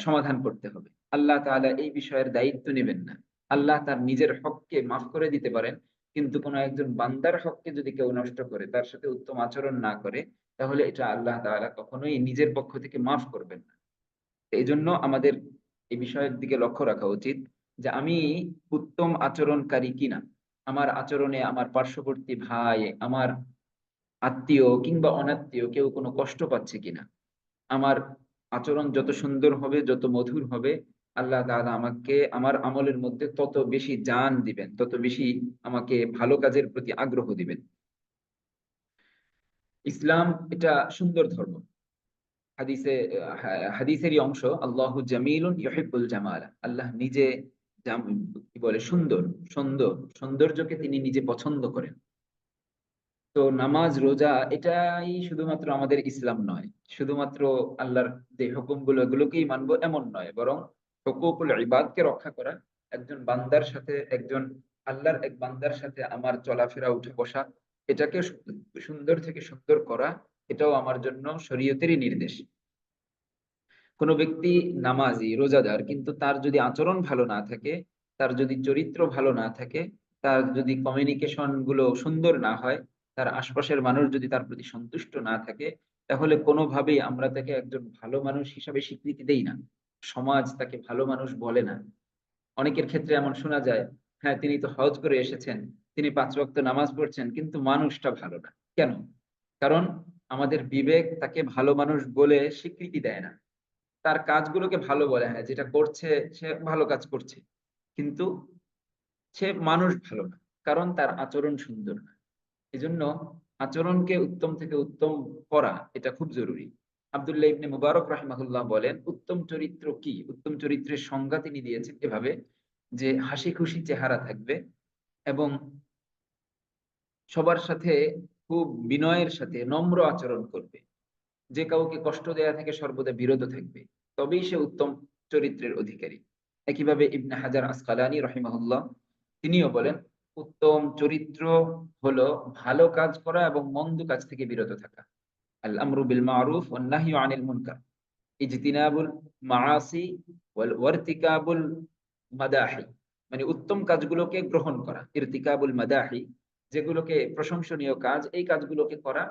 সমাধান করতে হবে। আল্লাহ তাআলা এই বিষয়ের দায়িত্ব নেবেন না। আল্লাহ তার নিজের হককে মাফ করে দিতে পারেন, কিন্তু কোনো একজন বান্দার হককে যদি কেউ নষ্ট করে, তার সাথে উত্তম আচরণ না করে, তাহলে এটা আল্লাহ তাআলা কখনোই নিজের পক্ষ থেকে মাফ করবেন না। এইজন্য আমাদের এই বিষয়ের দিকে লক্ষ্য রাখা উচিত যে আমি উত্তম আচরণকারী কিনা। আমার আচরণে আমার পার্শ্ববর্তী ভাই, আমার আত্মীয় কিংবা অনাত্মীয় কেউ কোনো কষ্ট পাচ্ছে কিনা। আমার আচরণ যত সুন্দর হবে, যত মধুর হবে, আল্লাহ তাআলা আমাকে আমার আমলের মধ্যে তত বেশি জান দিবেন, তত বেশি আমাকে ভালো কাজের প্রতি আগ্রহ দিবেন। ইসলাম এটা সুন্দর ধর্ম। হাদিসে হাদিসেরই অংশ, আল্লাহু জামিলুন ইউহিব্বুল জামাল। আল্লাহ নিজে কি বলে, সুন্দর, সুন্দর, সৌন্দর্যকে তিনি নিজে পছন্দ করেন। তো নামাজ, রোজা এটাই শুধুমাত্র আমাদের ইসলাম নয়। শুধুমাত্র আল্লাহর যে হুকুমগুলো এগুলোকেই মানবো এমন নয়, বরং হুকুকুল ইবাদকে রক্ষা করা, একজন বান্দার সাথে, একজন আল্লাহর এক বান্দার সাথে আমার চলাফেরা, উঠা বসা, এটাকে সুন্দর থেকে সুন্দর করা, এটাও আমার জন্য শরীয়তেরই নির্দেশ। কোনো ব্যক্তি নামাজি, রোজাদার, কিন্তু তার যদি আচরণ ভালো না থাকে, তার যদি চরিত্র ভালো না থাকে, তার যদি কমিউনিকেশন গুলো সুন্দর না হয়, তার আশপাশের মানুষ যদি তার প্রতি সন্তুষ্ট না থাকে, তাহলে কোনোভাবেই আমরা তাকে একজন ভালো মানুষ হিসাবে স্বীকৃতি দেই না। সমাজ তাকে ভালো মানুষ বলে না। অনেকের ক্ষেত্রে এমন শোনা যায়, হ্যাঁ তিনি তো হজ করে এসেছেন, তিনি ৫ ওয়াক্ত নামাজ পড়ছেন, কিন্তু মানুষটা ভালো না। কেন? কারণ আমাদের বিবেক তাকে ভালো মানুষ বলে স্বীকৃতি দেয় না। তার কাজগুলোকে ভালো বলে, হ্যাঁ যেটা করছে সে ভালো কাজ করছে, কিন্তু সে মানুষ ভালো না, কারণ তার আচরণ সুন্দর না। এজন্য আচরণকে উত্তম থেকে উত্তম করা এটা খুব জরুরি। আব্দুল্লাহ ইবনে মুবারক রাহিমাহুল্লাহ বলেন, উত্তম চরিত্র কি? উত্তম চরিত্রের সংজ্ঞা তিনি দিয়েছেন এভাবে, যে হাসি খুশি চেহারা থাকবে এবং সবার সাথে খুব বিনয়ের সাথে নম্র আচরণ করবে, যে কাউকে কষ্ট দেয়া থেকে সর্বদা বিরত থাকবে, তবেই সে উত্তম চরিত্রের অধিকারী। একইভাবে ইবনে হাজার আসকালানী রহিমাহুল্লাহ তিনিও বলেন, উত্তম চরিত্র হলো ভালো কাজ করা এবং মন্দ কাজ থেকে বিরত থাকা। আল আমরু বিল মারুফ ওয়ান নাহয়ু আনিল মুনকার, ইজতিনাবুল মাআসি ওয়ারতিকাবুল মাদাহি। মানে উত্তম কাজগুলোকে গ্রহণ করা, ইরতিকাবুল মাদাহি, যেগুলোকে প্রশংসনীয় কাজ, এই কাজগুলোকে করা,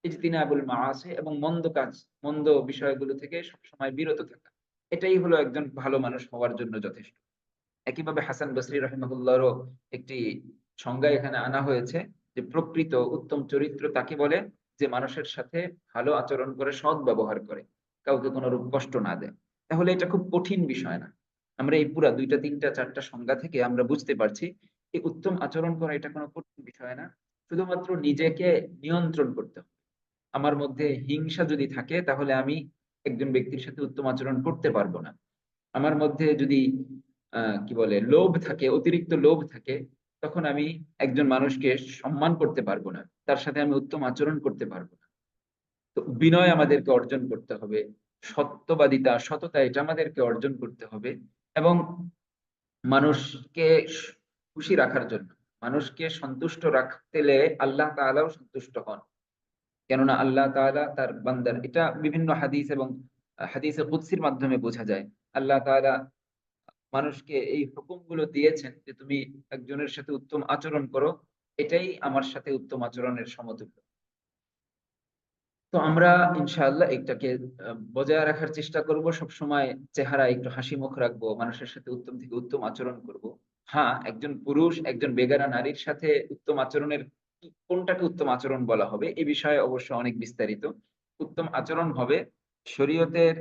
ইজতিনাবুল মাআসি, এবং মন্দ কাজ, মন্দ বিষয়গুলো থেকে সবসময় বিরত থাকা। এটাই হলো একজন ভালো মানুষ হওয়ার জন্য যথেষ্ট। একইভাবে হাসান বসরি রহিমাহুল্লাহরও একটি সংজ্ঞা এখানে আনা হয়েছে, যে প্রকৃত উত্তম চরিত্র তাকে বলে যে মানুষের সাথে ভালো আচরণ করে, সৎ ব্যবহার করে, কাউকে কোনো রূপ কষ্ট না দেয়। তাহলে এটা খুব কঠিন বিষয় না। আমরা এই পুরা ২টা ৩টা ৪টা সংজ্ঞা থেকে আমরা বুঝতে পারছি এই উত্তম আচরণ করা এটা কোনো কঠিন বিষয় না। শুধুমাত্র নিজেকে নিয়ন্ত্রণ করতে হবে। আমার মধ্যে হিংসা যদি থাকে, তাহলে আমি একজন ব্যক্তির সাথে উত্তম আচরণ করতে পারবো না। আমার মধ্যে যদি কি বলে, লোভ থাকে, অতিরিক্ত লোভ থাকে, তখন আমি একজন মানুষকে সম্মান করতে পারবো না, তার সাথে আমি উত্তম আচরণ করতে পারবো না। তো বিনয় আমাদেরকে অর্জন করতে হবে, সত্যবাদিতা, সততা, এটা আমাদেরকে অর্জন করতে হবে। এবং মানুষকে খুশি রাখার জন্য, মানুষকে সন্তুষ্ট রাখতেলে আল্লাহ তাআলাও সন্তুষ্ট হন। কেননা আল্লাহ তাআলা তার বান্দার, এটা বিভিন্ন হাদিস এবং হাদিসে কুদসির মাধ্যমে বোঝা যায়। আল্লাহ তাআলা মানুষকে এই হুকুমগুলো দিয়েছেন যে তুমি একজনের সাথে উত্তম আচরণ করো, এটাই আমার সাথে উত্তম আচরণের সমতুল্য। তো আমরা ইনশাআল্লাহ এটাকে বজায় রাখার চেষ্টা করব, সবসময় চেহারা একটু হাসি মুখ রাখবো, মানুষের সাথে উত্তম থেকে উত্তম আচরণ করব। হ্যাঁ, একজন পুরুষ একজন বেগানা নারীর সাথে উত্তম আচরণের কোনটাকে উত্তম আচরণ বলা হবে এ বিষয়ে অবশ্য অনেক বিস্তারিত। উত্তম আচরণ হবে শরীয়তের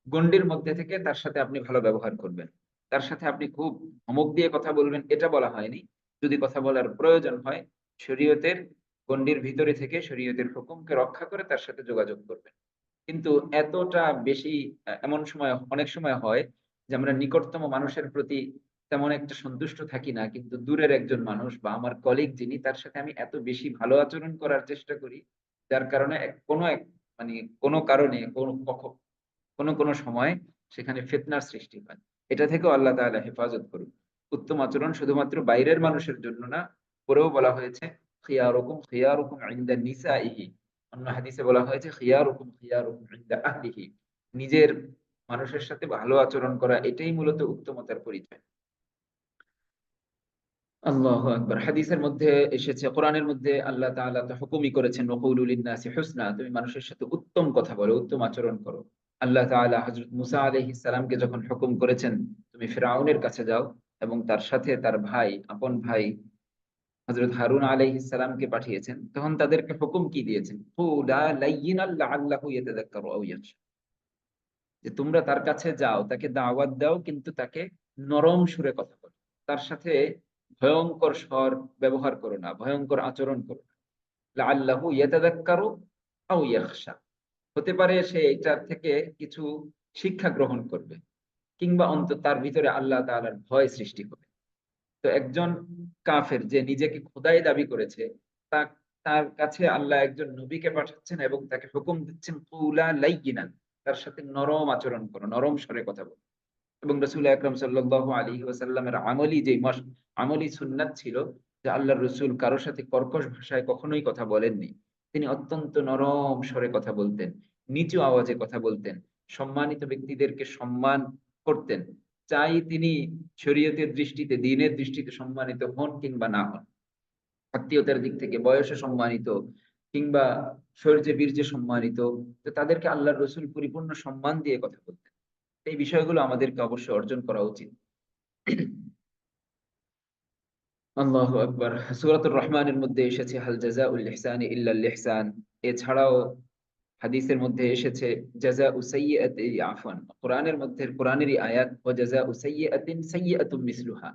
গণ্ডির মধ্যে থেকে তার সাথে আপনি ভালো ব্যবহার করবেন, তার সাথে আপনি খুব ধমক দিয়ে কথা বলবেন এটা বলা হয়নি। যদি কথা বলার প্রয়োজন হয় শরীয়তের গণ্ডির ভিতরে থেকে শরীয়তের হুকুমকে রক্ষা করে তার সাথে যোগাযোগ করবেন। কিন্তু এতটা বেশি এমন সময় অনেক সময় হয় যে আমরা নিকটতম মানুষের প্রতি তেমন একটা সন্তুষ্ট থাকি না, কিন্তু দূরের একজন মানুষ বা আমার কলিগ যিনি তার সাথে আমি এত বেশি ভালো আচরণ করার চেষ্টা করি, যার কারণে কোনো এক মানে কোনো কারণে কোনো সময় সেখানে ফিতনার সৃষ্টি হয়। এটা থেকেও আল্লাহ তাআলা হেফাজত করুন। উত্তম আচরণ শুধুমাত্র বাইরের মানুষের জন্য না, পরেও বলা হয়েছে খিয়ারুকুম খিয়ারুকুম ইনদা নিসাইহি। অন্য হাদিসে বলা হয়েছে খিয়ারুকুম খিয়ারুকুম ইনদা আহলিহি। নিজের মানুষের সাথে ভালো আচরণ করা এটাই মূলত উত্তমতার পরিচয়। আল্লাহু আকবার। হাদিসের মধ্যে এসেছে, কোরআনের মধ্যে আল্লাহ তাআলা তো হুকুমই করেছেন ওয়াকুলু লিন-নাসি হুসনা, তুমি মানুষের সাথে উত্তম কথা বলো, উত্তম আচরণ করো। আল্লাহ তাআলা হযরত মুসা আলাইহিস সালামকে যখন হুকুম করেছেন তুমি ফিরআউনের কাছে যাও এবং তার সাথে তার ভাই, আপন ভাই হযরত হারুন আলাইহিস সালামকে পাঠিয়েছেন, তখন তাদেরকে হুকুম কি দিয়েছেন? কুলা লায়্যিনাল লাআল্লাহু ইয়াতাযাক্কারু আও ইয়াখশা, যে তোমরা তার কাছে যাও, তাকে দাওয়াত দাও কিন্তু তাকে নরম সুরে কথা বলো। তার সাথে ভয়ংকর স্বর ব্যবহার করো না, ভয়ংকর আচরণ করো না। লাআল্লাহু ইয়াতাযাক্কারু আও ইয়াখশা, হতে পারে সে এটার থেকে কিছু শিক্ষা গ্রহণ করবে কিংবা অন্তত তার ভিতরে আল্লাহ তাআলার ভয় সৃষ্টি হবে। তো একজন কাফের যে নিজেকে খোদাই দাবি করেছে, তা তার কাছে আল্লাহ একজন নবীকে পাঠাচ্ছেন এবং তাকে হুকুম দিচ্ছেন কুলা লাইয়িনান, তার সাথে নরম আচরণ করো, নরম স্বরে কথা বলো। এবং রাসূল আকরাম সাল্লাল্লাহু আলাইহি ওয়াসাল্লামের আমলি সুন্নাত ছিল যে আল্লাহর রাসূল কারো সাথে কর্কশ ভাষায় কখনোই কথা বলেননি। তিনি অত্যন্ত নরম স্বরে কথা বলতেন, নিচু আওয়াজে কথা বলতেন, সম্মানিত ব্যক্তিদেরকে সম্মান করতেন। চাই তিনি শরীয়তের দৃষ্টিতে, দ্বীনের দৃষ্টিতে সম্মানিত হন কিংবা না হন। আত্মীয়তার দিক থেকে বয়সে সম্মানিত কিংবা শৌর্যে বীর্যে সম্মানিত, তো তাদেরকে আল্লাহর রাসূল পরিপূর্ণ সম্মান দিয়ে কথা বলতেন। এই বিষয়গুলো আমাদেরকে অবশ্যই অর্জন করা উচিত। আল্লাহু আকবার। সূরাতুর রহমানের মধ্যে এসেছে হাল জাযাউল ইহসানি ইল্লাল ইহসান। এছাড়াও হাদিসের মধ্যে এসেছে জাযাউ সাইয়্যাতি আফওয়ান। কোরআনের মধ্যে কোরআনেরই আয়াত ওয়া জাযাউ সাইয়্যাতিন সাইয়্যাতুম মিসলুহা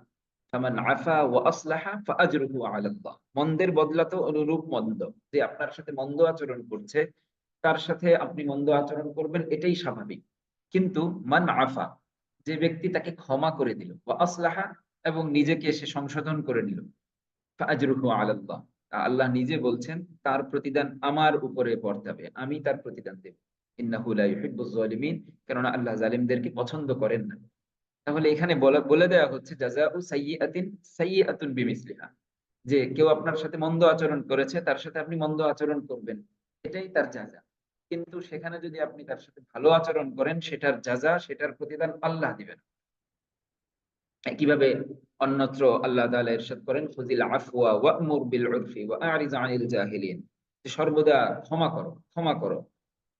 ফামান আফা ওয়া আসলাহা ফাআজরুহু আলা আল্লাহ। মন্দের বদলা তো অনুরূপ মন্দ। যে আপনার সাথে মন্দ আচরণ করছে তার সাথে আপনি মন্দ আচরণ করবেন, এটাই স্বাভাবিক। কিন্তু মান আফা, যে ব্যক্তি তাকে ক্ষমা করে দিল, ওয়া আসলাহা এবং নিজেকে সে সংশোধন করে নিল, ফাআজরুহু আলাল্লাহ, আল্লাহ নিজে বলছেন তার প্রতিদান আমার উপরে বর্তাবে, আমি তার প্রতিদান দেব। ইন্নাহু লা ইউহিব্বুজ জালিমিন, কেননা আল্লাহ জালিমদেরকে পছন্দ করেন না। তাহলে এখানে বলে দেওয়া হচ্ছে জাযাউ সাইয়্যাতিন সাইয়্যাতুন বিমিসলিহা, যে কেউ আপনার সাথে মন্দ আচরণ করেছে তার সাথে আপনি মন্দ আচরণ করবেন, এটাই তার যাজা। কিন্তু সেখানে যদি আপনি তার সাথে ভালো আচরণ করেন সেটার যাজা, সেটার প্রতিদান আল্লাহ দিবেন। একইভাবে অন্যত্র আল্লাহ তাআলা ইরশাদ করেন খুযিল আফওয়া ওয়া'মুর বিল উরফি ওয়া আ'রিজ আনিল জাহিলিন, যে সর্বদা ক্ষমা করো, ক্ষমা করো।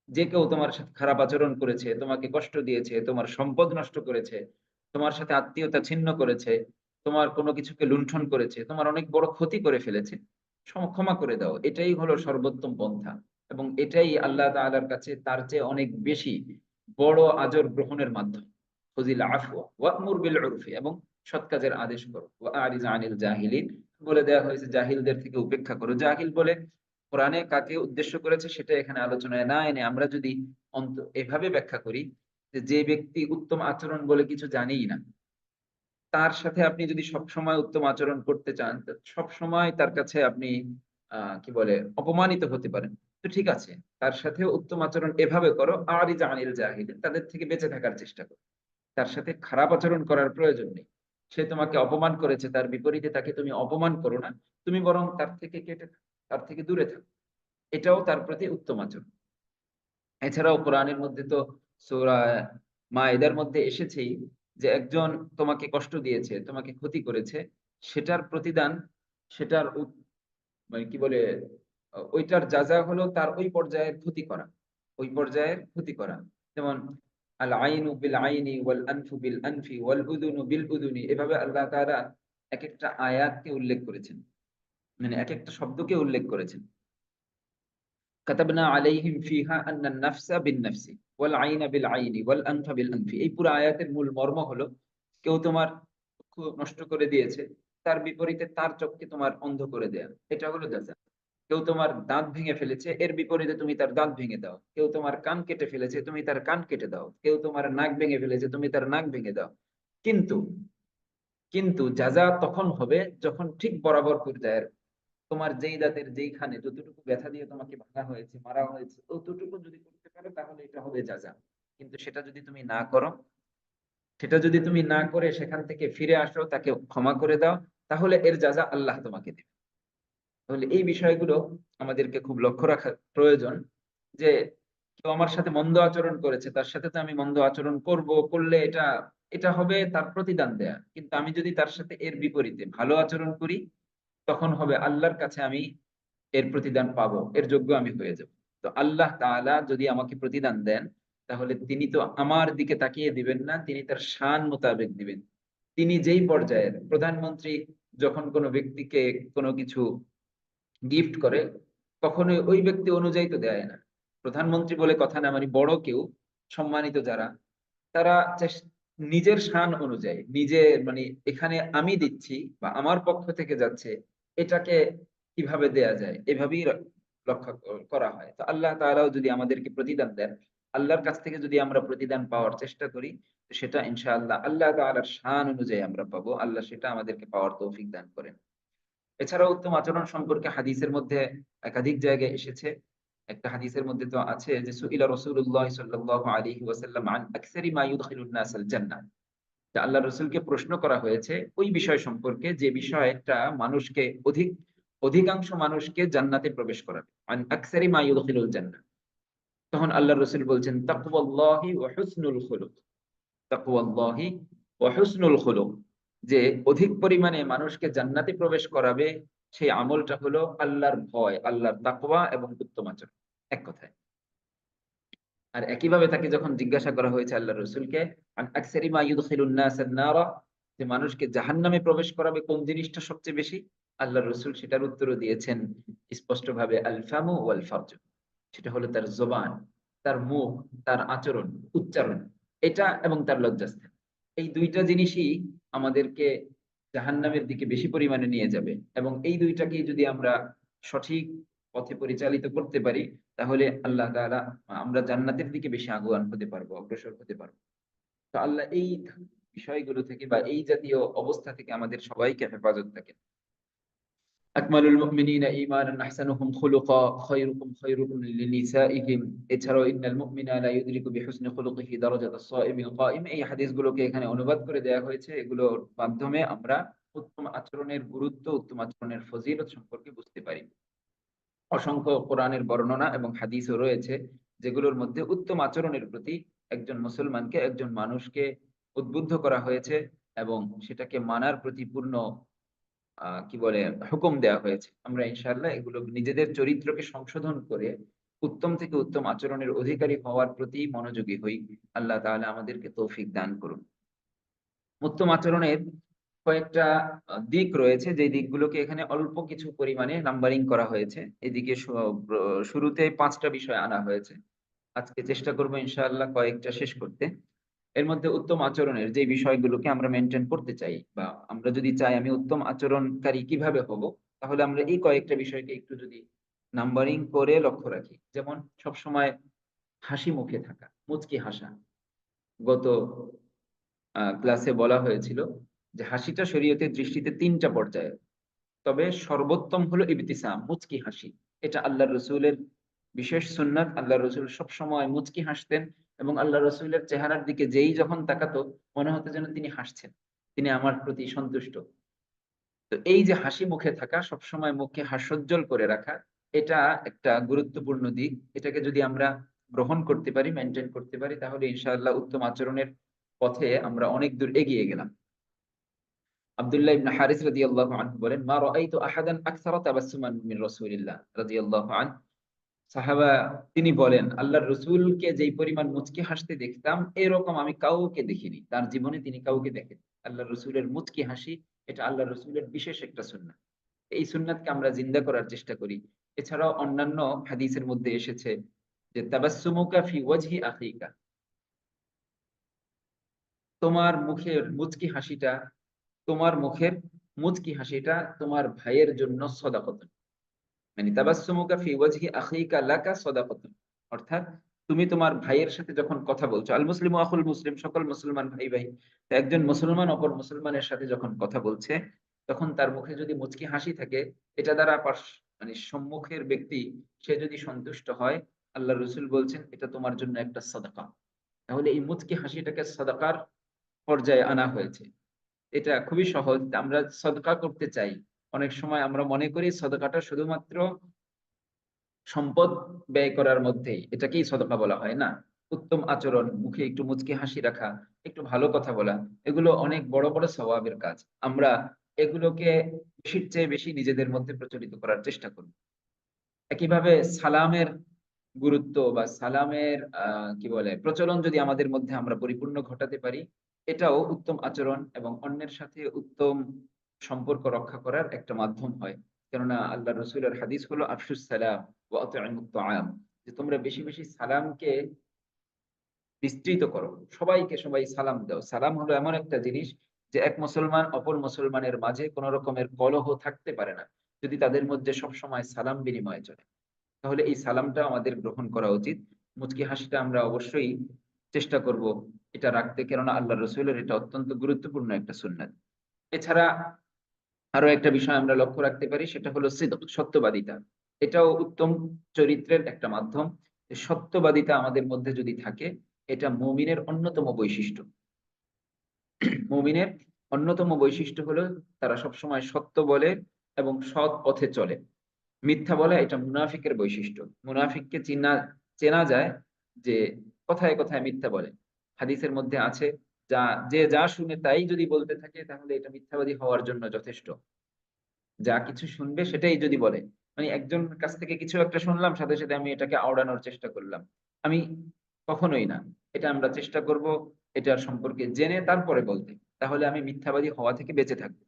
যে কেউ তোমার সাথে খারাপ আচরণ করেছে, তোমাকে কষ্ট দিয়েছে, তোমার সম্পদ নষ্ট করেছে, তোমার সাথে আত্মীয়তা ছিন্ন করেছে, তোমার কোনো কিছুকে লুণ্ঠন করেছে, তোমার অনেক বড় ক্ষতি করে ফেলেছে, ক্ষমা করে দাও। এটাই হলো সর্বোত্তম পন্থা এবং এটাই আল্লাহ তাআলার কাছে তার চেয়ে অনেক বেশি বড় আজর গ্রহণের মাধ্যম। খুযিল আফওয়া ওয়া'মুর বিল উরফি, এবং সৎ কাজের আদেশ করো। ওয়া আ'রিজ আনিল জাহিলিন, বলে দেয়া হয়েছে জাহিলদের থেকে উপেক্ষা করো। জাহিল বলে কোরআনে কাকে উদ্দেশ্য করেছে সেটা এখানে আলোচনায় না এনে আমরা যদি এভাবে ব্যাখ্যা করি যে যে ব্যক্তি উত্তম আচরণ বলে কিছু জানেই না, তার সাথে আপনি যদি সবসময় উত্তম আচরণ করতে চান, তো সবসময় তার কাছে আপনি কি বলে অপমানিত হতে পারেন। তো ঠিক আছে, তার সাথে উত্তম আচরণ এভাবে করো, আরিজ আনিল জাহিলিন, তাদের থেকে বেঁচে থাকার চেষ্টা করো। তার সাথে খারাপ আচরণ করার প্রয়োজন নেই। সে তোমাকে অপমান করেছে, তার বিপরীতে তাকে তুমি অপমান করো না, তুমি বরং তার থেকে তার থেকে দূরে থাকো। এটাও তার প্রতি উত্তম আচরণ। এছাড়াও কোরআনের মধ্যে তো সূরা মায়েদার মধ্যে এসেছেই যে একজন তোমাকে কষ্ট দিয়েছে, তোমাকে ক্ষতি করেছে, সেটার প্রতিদান, সেটার মানে কি বলে, ওইটার যা হলো তার ওই পর্যায়ের ক্ষতি করা, ওই পর্যায়ের ক্ষতি করা। যেমন আল আইনু বিল আইনি ওয়াল আনফু বিল আনফি ওয়াল উযুনু বিল উযুনি, এভাবে আল্লাহ তাআলা এক একটা আয়াতকে উল্লেখ করেছেন, মানে এক একটা শব্দকে উল্লেখ করেছেন। কাতাবনা আলাইহিম ফিহা আন্নান নাফসা বিন নাফসি ওয়াল আইনা বিল আইনি ওয়াল আনফা বিল আনফি। এই পুরো আয়াতের মূল মর্ম হলো, কেউ তোমার চক্ষু নষ্ট করে দিয়েছে, তার বিপরীতে তার চোখকে তোমার অন্ধ করে দেয়া, এটা হলো জাযা। কেউ তোমার দাঁত ভেঙে ফেলেছে, এর বিপরীতে তুমি তার দাঁত ভেঙে দাও। কেউ তোমার কান কেটে ফেলেছে, তুমি তার কান কেটে দাও। কেউ তোমার নাক ভেঙে ফেলেছে, তুমি তার নাক ভেঙে দাও। কিন্তু কিন্তু যাজা তখন হবে যখন ঠিক বরাবর পর্যায়ের, তোমার যেই দাঁতের যেইখানে যতটুকু ব্যথা দিয়ে তোমাকে ভাঙা হয়েছে, মারা হয়েছে, ততটুকু যদি করতে পারো তাহলে এটা হবে যাজা। কিন্তু সেটা যদি তুমি না করো, সেটা যদি তুমি না করে সেখান থেকে ফিরে আসো, তাকে ক্ষমা করে দাও, তাহলে এর যাজা আল্লাহ তোমাকে দেবে। তাহলে এই বিষয়গুলো আমাদেরকে খুব লক্ষ্য রাখা প্রয়োজন, যে কেউ আমার সাথে মন্দ আচরণ করেছে, তার সাথে তো আমি মন্দ আচরণ করলে এটা এটা হবে তার প্রতিদান দেয়া। কিন্তু আমি যদি তার সাথে এর বিপরীতে ভালো আচরণ করি, তখন হবে আল্লাহর কাছে আমি এর প্রতিদান পাবো, এর যোগ্য আমি হয়ে যাব। তো আল্লাহ তাআলা যদি আমাকে প্রতিদান দেন, তাহলে তিনি তো আমার দিকে তাকিয়ে দিবেন না, তিনি তার শান মোতাবেক দিবেন। তিনি যেই পর্যায়ের প্রধানমন্ত্রী যখন কোনো ব্যক্তিকে কোনো কিছু গিফট করে, কখনোই ওই ব্যক্তি অনুযায়ী তো দেয় না। প্রধানমন্ত্রী বলে কথা না, মানে বড় কেউ, সম্মানিত যারা, তারা নিজের শান অনুযায়ী, নিজে মানে এখানে আমি দিচ্ছি বা আমার পক্ষ থেকে যাচ্ছে, এটাকে কিভাবে দেয়া যায় এভাবেই লক্ষ্য করা হয়। তো আল্লাহ তাআলাও যদি আমাদেরকে প্রতিদান দেন, আল্লাহর কাছ থেকে যদি আমরা প্রতিদান পাওয়ার চেষ্টা করি, তো সেটা ইনশাআল্লাহ আল্লাহ তাআলার শান অনুযায়ী আমরা পাবো। আল্লাহ সেটা আমাদেরকে পাওয়ার তৌফিক দান করেন। এছাড়াও উত্তম আচরণ সম্পর্কে হাদিসের মধ্যে একাধিক জায়গায় এসেছে। একটা হাদিসের মধ্যে তো আছে যে সুইলা রাসূলুল্লাহ সাল্লাল্লাহু আলাইহি ওয়াসাল্লাম আন আকসারি মা ইউদখিলুন নাস আল জান্নাহ, যে আল্লাহ রাসূলকে প্রশ্ন করা হয়েছে ওই বিষয় সম্পর্কে যে বিষয়টা মানুষকে অধিকাংশ মানুষকে জান্নাতে প্রবেশ করাবে। আন আকসারি মা ইউদখিলুল জান্নাহ। তখন আল্লাহ রাসূল বলছেন তাকওয়াল্লাহি ওয়া হুসনুল খুলুক। তাকওয়াল্লাহি ওয়া হুসনুল খুলুক, যে অধিক পরিমাণে মানুষকে জান্নাতে প্রবেশ করাবে সেই আমলটা হলো আল্লাহর ভয়, আল্লাহর তাকওয়া এবং উত্তম আচরণ। এক কথায়। আর একইভাবে তাকে যখন জিজ্ঞাসা করা হয়েছে আল্লাহ রসুলকে, আন আকসারি মা ইউদখিলুন নাস আন-নারা, যে মানুষকে জাহান্নামে প্রবেশ করাবে কোন জিনিসটা সবচেয়ে বেশি, আল্লাহ রসুল সেটার উত্তরও দিয়েছেন স্পষ্টভাবে, আল ফামু ওয়াল ফারজ। সেটা হলো তার জবান, তার মুখ, তার আচরণ, উচ্চারণ, এটা এবং তার লজ্জাস্থান। এই দুইটা জিনিসই আমাদেরকে জাহান্নামের দিকে বেশি পরিমাণে নিয়ে যাবে। এবং এই দুইটাকেই যদি আমরা সঠিক পথে পরিচালিত করতে পারি, তাহলে আল্লাহ তাআলা আমরা জান্নাতের দিকে বেশি আগুয়ান হতে পারবো, অগ্রসর হতে পারবো। তো আল্লাহ এই বিষয়গুলো থেকে বা এই জাতীয় অবস্থা থেকে আমাদের সবাইকে হেফাজত রাখেন। আকমালুল মুমিনিনা ঈমানান আহসানুহুম খুলুকা খায়রুকুম খায়রুকুম লিনিসাইহিম। এছাড়াও ইন্নাল মুমিনা লা ইউদরিকু বিহুসনি খুলুকিহি দারাজাতাস সাইমিল কাইম, এই হাদিসগুলোকে এখানে অনুবাদ করে দেয়া হয়েছে। এগুলোর মাধ্যমে আমরা উত্তম আচরণের গুরুত্ব, উত্তম আচরণের ফজিলত সম্পর্কে বুঝতে পারি। অসংখ্য কোরআনের বর্ণনা এবং হাদিসও রয়েছে, যেগুলোর মধ্যে উত্তম আচরণের প্রতি একজন মুসলমানকে, একজন মানুষকে উদ্বুদ্ধ করা হয়েছে এবং সেটাকে মানার প্রতি পূর্ণ কি বলে হুকুম দেওয়া হয়েছে। আমরা ইনশাআল্লাহ এগুলো নিজেদের চরিত্রকে সংশোধন করে উত্তম থেকে উত্তম আচরণের অধিকারী হওয়ার প্রতি মনোযোগী হই। আল্লাহ তাআলা আমাদেরকে তৌফিক দান করুন। উত্তম আচরণের কয়েকটা দিক রয়েছে, যে দিকগুলোকে এখানে অল্প কিছু পরিমাণে নাম্বারিং করা হয়েছে। এদিকে শুরুতে ৫টা বিষয় আনা হয়েছে। আজকে চেষ্টা করব ইনশাআল্লাহ কয়েকটা শেষ করতে। এর মধ্যে উত্তম আচরণের যে বিষয়গুলোকে আমরা মেইনটেইন করতে চাই, বা আমরা যদি চাই আমি উত্তম আচরণকারী কিভাবে হব, তাহলে আমরা এই কয়েকটা বিষয়কে একটু যদি নাম্বারিং করে লক্ষ্য রাখি। যেমন সবসময় হাসি মুখে থাকা, মুচকি হাসা। গত ক্লাসে বলা হয়েছিল যে হাসিটা শরীয়তের দৃষ্টিতে ৩টা পর্যায়ের। তবে সর্বোত্তম হলো ইবতিসাম, মুচকি হাসি। এটা আল্লাহর রসুলের বিশেষ সুন্নাত। আল্লাহর রসুল সবসময় মুচকি হাসতেন এবং আল্লাহ রসুলের চেহারার দিকে যেই যখন তাকাতো মনে হতো যেন তিনি হাসছেন। তিনি আমার প্রতি সন্তুষ্ট। তো এই যে হাসি মুখে থাকা, সবসময় মুখে হাস্যোজ্জ্বল করে রাখা, এটা একটা গুরুত্বপূর্ণ দিক। এটাকে যদি আমরা গ্রহণ করতে পারি, মেইনটেইন করতে পারি, তাহলে ইনশাআল্লাহ উত্তম আচরণের পথে আমরা অনেক দূর এগিয়ে গেলাম। আব্দুল্লাহ ইবনে হারিস রাদিয়াল্লাহু আনহু বলেন, "মা রাআইতু আহাদান আকসারা তাবাসসুমান মিন রাসূলিল্লাহ রাদিয়াল্লাহু আনহু।" সাহাবা তিনি বলেন, আল্লাহর রাসূলকে যেই পরিমাণ মুচকি হাসতে দেখতাম, এরকম আমি কাউকে দেখিনি। তার জীবনে তিনি কাউকে দেখেন। আল্লাহর রাসূলের মুচকি হাসি, এটা আল্লাহর রাসূলের বিশেষ একটা সুন্নাত। এই সুন্নাতকে আমরা জিন্দা করার চেষ্টা করি। এছাড়াও অন্যান্য হাদিসের মধ্যে এসেছে যে, "তাবাসসুমুকা ফি ওয়াজহি আখিকা।" তোমার মুখের মুচকি হাসিটা, তোমার মুখের মুচকি হাসিটা তোমার ভাইয়ের জন্য সদাকতুন। মানে তাবাসসুমুকা ফি ওয়াজহি আখিকা লাকা সাদাকাতুন। অর্থাৎ তুমি তোমার ভাইয়ের সাথে যখন কথা বলছো, আল মুসলিমু আখুল মুসলিম, সকল মুসলমান ভাই ভাই। তো একজন মুসলমান অপর মুসলমানের সাথে যখন কথা বলছে, তখন তার মুখে যদি মুচকি হাসি থাকে, এটা দ্বারা মানে সম্মুখের ব্যক্তি সে যদি সন্তুষ্ট হয়, আল্লাহর রাসূল বলছেন এটা তোমার জন্য একটা সাদাকা। তাহলে এই মুচকি হাসিটাকে সাদাকার পর্যায়ে আনা হয়েছে। এটা খুবই সহজ। আমরা সদকা করতে চাই। অনেক সময় আমরা মনে করি সদকাটা শুধুমাত্র সম্পদ ব্যয় করার মধ্যেই এটাকেই সদকা বলা হয় না। উত্তম আচরণ, মুখে একটু মুচকি হাসি রাখা, একটু ভালো কথা বলা, এগুলো অনেক বড় বড় সওয়াবের কাজ। আমরা এগুলোকে বেশির চেয়ে বেশি নিজেদের মধ্যে প্রচলিত করার চেষ্টা করব। একইভাবে সালামের গুরুত্ব বা সালামের কি বলে প্রচলন যদি আমাদের মধ্যে আমরা পরিপূর্ণ ঘটাতে পারি, এটাও উত্তম আচরণ এবং অন্যের সাথে উত্তম সম্পর্ক রক্ষা করার একটা মাধ্যম হয়। কেননা আল্লাহর রাসূলের হাদিস হলো আফশুস সালাম ওয়া আত'ইমুত তাআম, যে তোমরা বেশি বেশি সালামকে বিস্তৃত করো। সবাইকে সবাই সালাম দাও। সালাম হলো এমন একটা জিনিস যে এক মুসলমান অপর মুসলমানের মাঝে কোন রকমের কলহ থাকতে পারে না, যদি তাদের মধ্যে সবসময় সালাম বিনিময় চলে। তাহলে এই সালামটা আমাদের গ্রহণ করা উচিত। মুচকি হাসিটা আমরা অবশ্যই চেষ্টা করব এটা রাখতে। কেননা আল্লাহর রাসূলের এটা অত্যন্ত গুরুত্বপূর্ণ একটা সুন্নাত। এছাড়া আরো একটা বিষয় আমরা লক্ষ্য রাখতে পারি, সেটা হলো সিদক, সত্যবাদিতা। এটাও উত্তম চরিত্রের একটা মাধ্যম। যে সত্যবাদিতা আমাদের মধ্যে যদি থাকে, এটা মুমিনের অন্যতম বৈশিষ্ট্য। মুমিনের অন্যতম বৈশিষ্ট্য হলো তারা সবসময় সত্য বলে এবং সৎ পথে চলে। মিথ্যা বলা এটা মুনাফিকের বৈশিষ্ট্য। মুনাফিককে চেনা যায় যে কথায় কথায় মিথ্যা বলে। হাদিসের মধ্যে আছে, যে যা শুনে তাই যদি বলতে থাকে, তাহলে এটা মিথ্যাবাদী হওয়ার জন্য যথেষ্ট। যা কিছু শুনবে সেটাই যদি বলে, মানে একজনের কাছ থেকে কিছু একটা শুনলাম, সাথে সাথে আমি এটাকে আওড়ানোর চেষ্টা করলাম, আমি কখনোই না। এটা আমরা চেষ্টা করব এটার সম্পর্কে জেনে তারপরে বলতে। তাহলে আমি মিথ্যাবাদী হওয়া থেকে বেঁচে থাকবো।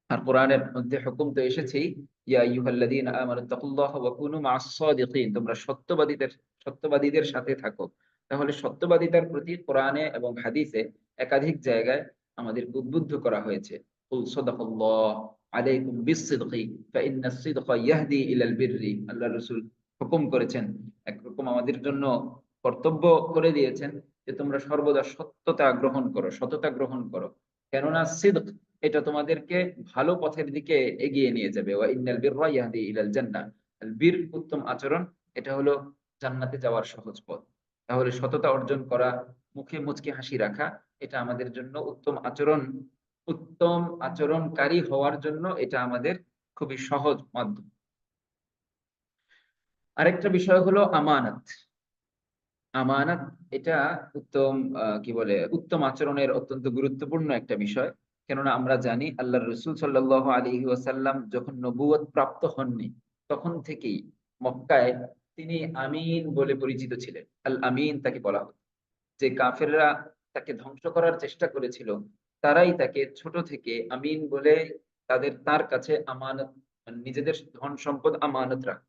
আর কোরআনের মধ্যে হুকুম তো এসেছেই, ইয়া আইয়ুহাল্লাযীনা আমানু তাকুল্লাহা ওয়া কুনু মা'আস সাদিকিন, তোমরা সত্যবাদীদের সাথে থাকো। তাহলে সত্যবাদিতার প্রতি কোরআনে এবং হাদিসে একাধিক জায়গায় আমাদেরকে উদ্বুদ্ধ করা হয়েছে। কুল সাদাকাল্লাহ আলাইকুম বিস-সিদকি ফাইন্নাস সিদকা ইয়াহদি ইলাল বিররি। আল্লাহর রাসূল হুকুম করেছেন, একরকম আমাদের জন্য কর্তব্য করে দিয়েছেন যে তোমরা সর্বদা সততা গ্রহণ করো। কেননা সিদক এটা তোমাদেরকে ভালো পথের দিকে এগিয়ে নিয়ে যাবে। ওয়া ইন্নাল বিররা ইয়াহদি ইলাল জান্নাহ। আল বীর উত্তম আচরণ, এটা হলো জান্নাতে যাওয়ার সহজ পথ। তাহলে সততা অর্জন করা, মুখে মুচকি হাসি রাখা, এটা আমাদের জন্য উত্তম আচরণকারী হওয়ার জন্য এটা আমাদের খুবই সহজ মাধ্যম। আরেকটা বিষয় হলো আমানত। আমানত এটা উত্তম কি বলে উত্তম আচরণের অত্যন্ত গুরুত্বপূর্ণ একটা বিষয়। কেননা আমরা জানি আল্লাহর রাসূল সাল্লাল্লাহু আলাইহি ওয়াসাল্লাম যখন নবুয়ত প্রাপ্ত হননি, তখন থেকেই মক্কায় তিনি আমিন বলে পরিচিত ছিলেন। আল আমিন তাকে বলা হতো। যে কাফেররা তাকে ধ্বংস করার চেষ্টা করেছিল, তারাই তাকে ছোট থেকে আমিন বলে তার কাছে আমানত, মানে নিজেদের ধন সম্পদ আমানত রাখত।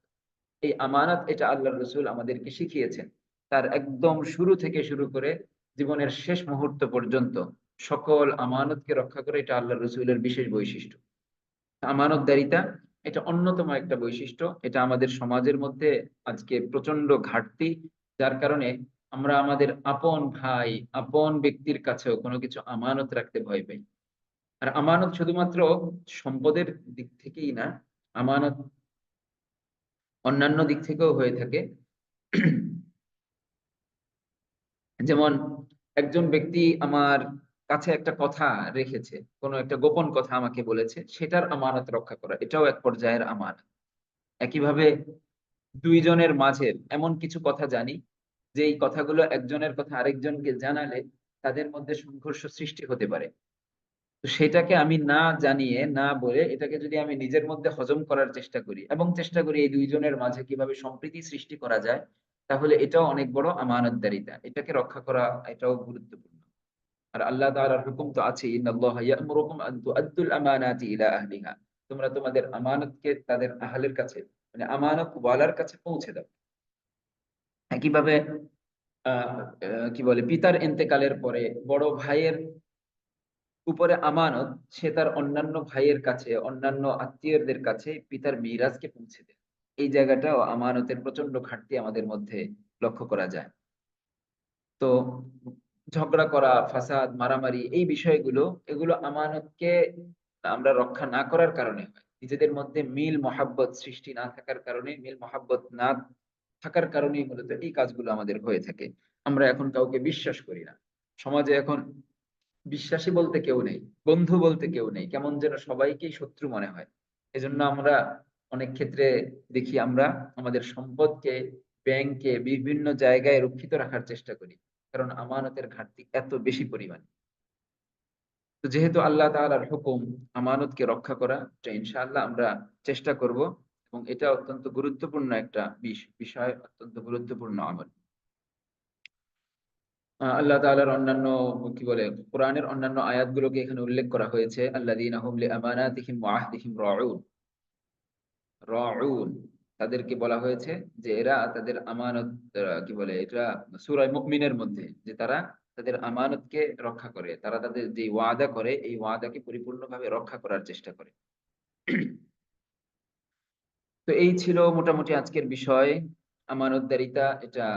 এই আমানত এটা আল্লাহর রাসূল আমাদেরকে শিখিয়েছেন। তার একদম শুরু থেকে শুরু করে জীবনের শেষ মুহূর্ত পর্যন্ত সকল আমানতকে রক্ষা করে, এটা আল্লাহর রাসূলের বিশেষ বৈশিষ্ট্য। আমানতদারিতা এটা অন্যতম একটা বৈশিষ্ট্য। এটা আমাদের সমাজের মধ্যে আজকে প্রচন্ড ঘাটতি। যার কারণে আমরা আমাদের আপন ভাই, আপন ব্যক্তির কাছেও কোনো কিছু আমানত রাখতে ভয় পাই। আর আমানত শুধুমাত্র সম্পদের দিক থেকেই না, আমানত অন্যান্য দিক থেকেও হয়ে থাকে। যেমন একজন ব্যক্তি আমার কাছে একটা কথা রেখেছে, কোনো একটা গোপন কথা আমাকে বলেছে, সেটার আমানত রক্ষা করা, এটাও এক পর্যায়ের আমানত। একইভাবে ২ জনের মাঝের এমন কিছু কথা জানি, যে এই কথাগুলো একজনের কথা আরেকজনকে জানালে তাদের মধ্যে সংঘর্ষ সৃষ্টি হতে পারে। তো সেটাকে আমি না জানিয়ে, না বলে এটাকে যদি আমি নিজের মধ্যে হজম করার চেষ্টা করি এবং চেষ্টা করি এই ২ জনের মাঝে কিভাবে সম্প্রীতি সৃষ্টি করা যায়, তাহলে এটাও অনেক বড় আমানতদারিতা। এটাকে রক্ষা করা এটাও গুরুত্বপূর্ণ। আর আল্লাহ তাআলার হুকুম তো আছেই, ইন্নাল্লাহা ইয়া'মুরুকুম আন তুআদ্দুল আমানাতি ইলা আহলিহা। তোমরা তোমাদের আমানতকে তাদের আহলের কাছে, মানে আমানত ওয়ালার কাছে পৌঁছে দাও। একইভাবে আ আ কি বলে, পিতার ইন্তেকালের পরে বড় ভাইয়ের উপরে আমানত, সে তার অন্যান্য ভাইয়ের কাছে, অন্যান্য আত্মীয়দের কাছে পিতার মিরাজকে পৌঁছে দেয়। এই জায়গাটাও আমানতের প্রচন্ড ঘাটতি আমাদের মধ্যে লক্ষ্য করা যায়। তো ঝগড়া করা, ফাসাদ, মারামারি এই বিষয়গুলো, এগুলো আমানতকে আমরা রক্ষা না করার কারণে হয়। নিজেদের মধ্যে মিল মহাব্বত সৃষ্টি না থাকার কারণে, মিল মহাব্বত না থাকার কারণেই মূলত এই কাজগুলো আমাদের হয়ে থাকে। আমরা এখন কাউকে বিশ্বাস করি না। সমাজে এখন বিশ্বাসী বলতে কেউ নেই। বন্ধু বলতে কেউ নেই। কেমন যেন সবাইকেই শত্রু মনে হয়। এজন্য আমরা অনেক ক্ষেত্রে দেখি আমরা আমাদের সম্পদকে ব্যাংকে বিভিন্ন জায়গায় রক্ষিত রাখার চেষ্টা করি। কারণ আমানতের ঘাটতি এত বেশি পরিমাণে। তো যেহেতু আল্লাহ তাআলার হুকুম আমানতকে রক্ষা করা, এটা ইনশাআল্লাহ আমরা চেষ্টা করব এবং এটা অত্যন্ত গুরুত্বপূর্ণ একটা বিষয়, অত্যন্ত গুরুত্বপূর্ণ আমল। আল্লাহ তাআলার অন্যান্য কি বলে, কোরআনের অন্যান্য আয়াতগুলোকে এখানে উল্লেখ করা হয়েছে। আল্লাযীনা হুম লিআমানাতিহিম ওয়া আহদিহিম রাউন। রাউন, তাদেরকে বলা হয়েছে যে এরা তাদের আমানত, কি বলে এটা, সূরা মুমিনের মধ্যে, যে তারা তাদের আমানতকে রক্ষা করে। তারা তাদের যে ওয়াদা করে এই ওয়াদাকে পরিপূর্ণভাবে রক্ষা করার চেষ্টা করে। তো এই ছিল মোটামুটি আজকের বিষয়। আমানতদারিতা এটা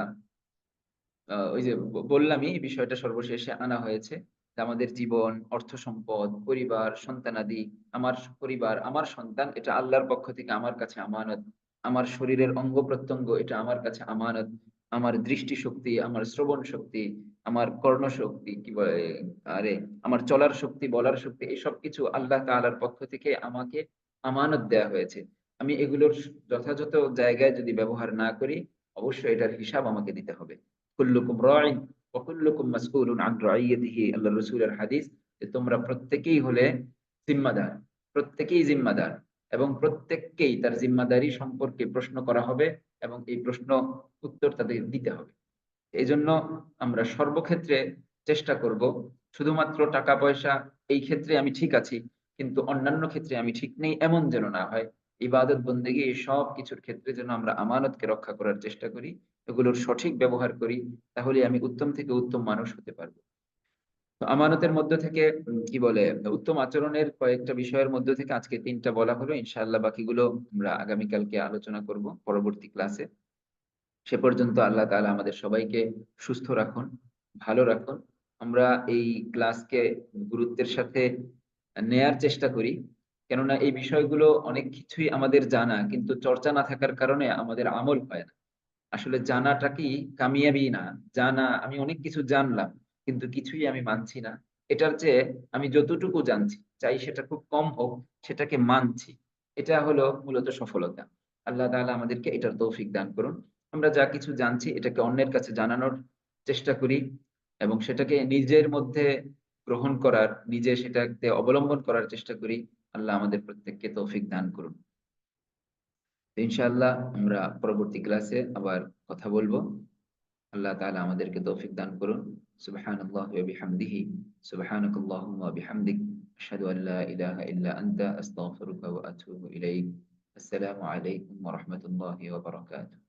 ওই যে বললামই, এই বিষয়টা সর্বশেষে আনা হয়েছে। যে আমাদের জীবন, অর্থ সম্পদ, পরিবার, সন্তানাদি, আমার পরিবার, আমার সন্তান, এটা আল্লাহর পক্ষ থেকে আমার কাছে আমানত। আমার শরীরের অঙ্গ-প্রত্যঙ্গ এটা আমার কাছে আমানত। আমার দৃষ্টিশক্তি, আমার শ্রবণ শক্তি, আমার কর্ণশক্তি, কি বলে আরে আমার চলার শক্তি, বলার শক্তি, এই সবকিছু আল্লাহ তাআলার পক্ষ থেকে আমাকে আমানত দেয়া হয়েছে। আমি এগুলোর যথাযথ জায়গায় যদি ব্যবহার না করি, অবশ্যই এটার হিসাব আমাকে দিতে হবে। কুল্লুকুম রাইন ওয়া কুল্লুকুম মাসউলুন আন রাইয়াতিহি, আল্লাহর রাসূলের হাদিস, যে তোমরা প্রত্যেকেই হলে জিম্মাদার। প্রত্যেকেই জিম্মাদার এবং প্রত্যেককেই তার জিম্মাদারি সম্পর্কে প্রশ্ন করা হবে এবং এই প্রশ্ন উত্তর তাদের দিতে হবে। এজন্য আমরা সর্বক্ষেত্রে চেষ্টা করব, শুধুমাত্র টাকা-পয়সা এই ক্ষেত্রে আমি ঠিক আছি, কিন্তু অন্যান্য ক্ষেত্রে আমি ঠিক নেই এমন যেন না হয়। ইবাদত বন্দেগী এই সব কিছুর ক্ষেত্রে যেন আমরা আমানতকে রক্ষা করার চেষ্টা করি, এগুলোর সঠিক ব্যবহার করি, তাহলে আমি উত্তম থেকে উত্তম মানুষ হতে পারব। তো আমানতের মধ্য থেকে কি বলে, উত্তম আচরণের কয়েকটা বিষয়ের মধ্য থেকে আজকে ৩ টা বলা হলো। ইনশাআল্লাহ বাকিগুলো আমরা আগামীকালকে আলোচনা করব পরবর্তী ক্লাসে। সে পর্যন্ত আল্লাহ তাআলা আমাদের সবাইকে সুস্থ রাখুন, ভালো রাখুন। আমরা এই ক্লাসকে গুরুত্বের সাথে নেয়ার চেষ্টা করি। কেননা এই বিষয়গুলো অনেক কিছুই আমাদের জানা, কিন্তু চর্চা না থাকার কারণে আমাদের আমল হয় না। আসলে জানাটা কি কামিয়াবি না। জানা, আমি অনেক কিছু জানলাম, কিন্তু কিছুই আমি মানছি না। এটার চেয়ে আমি যতটুকু জানছি, চাই সেটা খুব কম হোক, সেটাকে মানছি। এটা হলো মূলত সফলতা। আল্লাহ তাআলা আমাদেরকে এটার তৌফিক দান করুন। আমরা যা কিছু জানছি এটাকে অন্যের কাছে জানানোর চেষ্টা করি এবং সেটাকে নিজের মধ্যে গ্রহণ করার, নিজে সেটাতে অবলম্বন করার চেষ্টা করি। আল্লাহ আমাদের প্রত্যেককে তৌফিক দান করুন। ইনশাআল্লাহ আমরা পরবর্তী ক্লাসে আবার কথা বলবো। আল্লাহ তাআলা আমাদেরকে তৌফিক দান করুন। সুবহানাল্লাহি ওয়া বিহামদিহি, সুবহানাকাল্লাহুম্মা ওয়া বিহামদিক, আশহাদু আন লা ইলাহা ইল্লা আনতা, আস্তাগফিরুকা ওয়া আতুবু ইলাইক। আসসালামু আলাইকুম ওয়া রাহমাতুল্লাহি ওয়া বারাকাতুহু।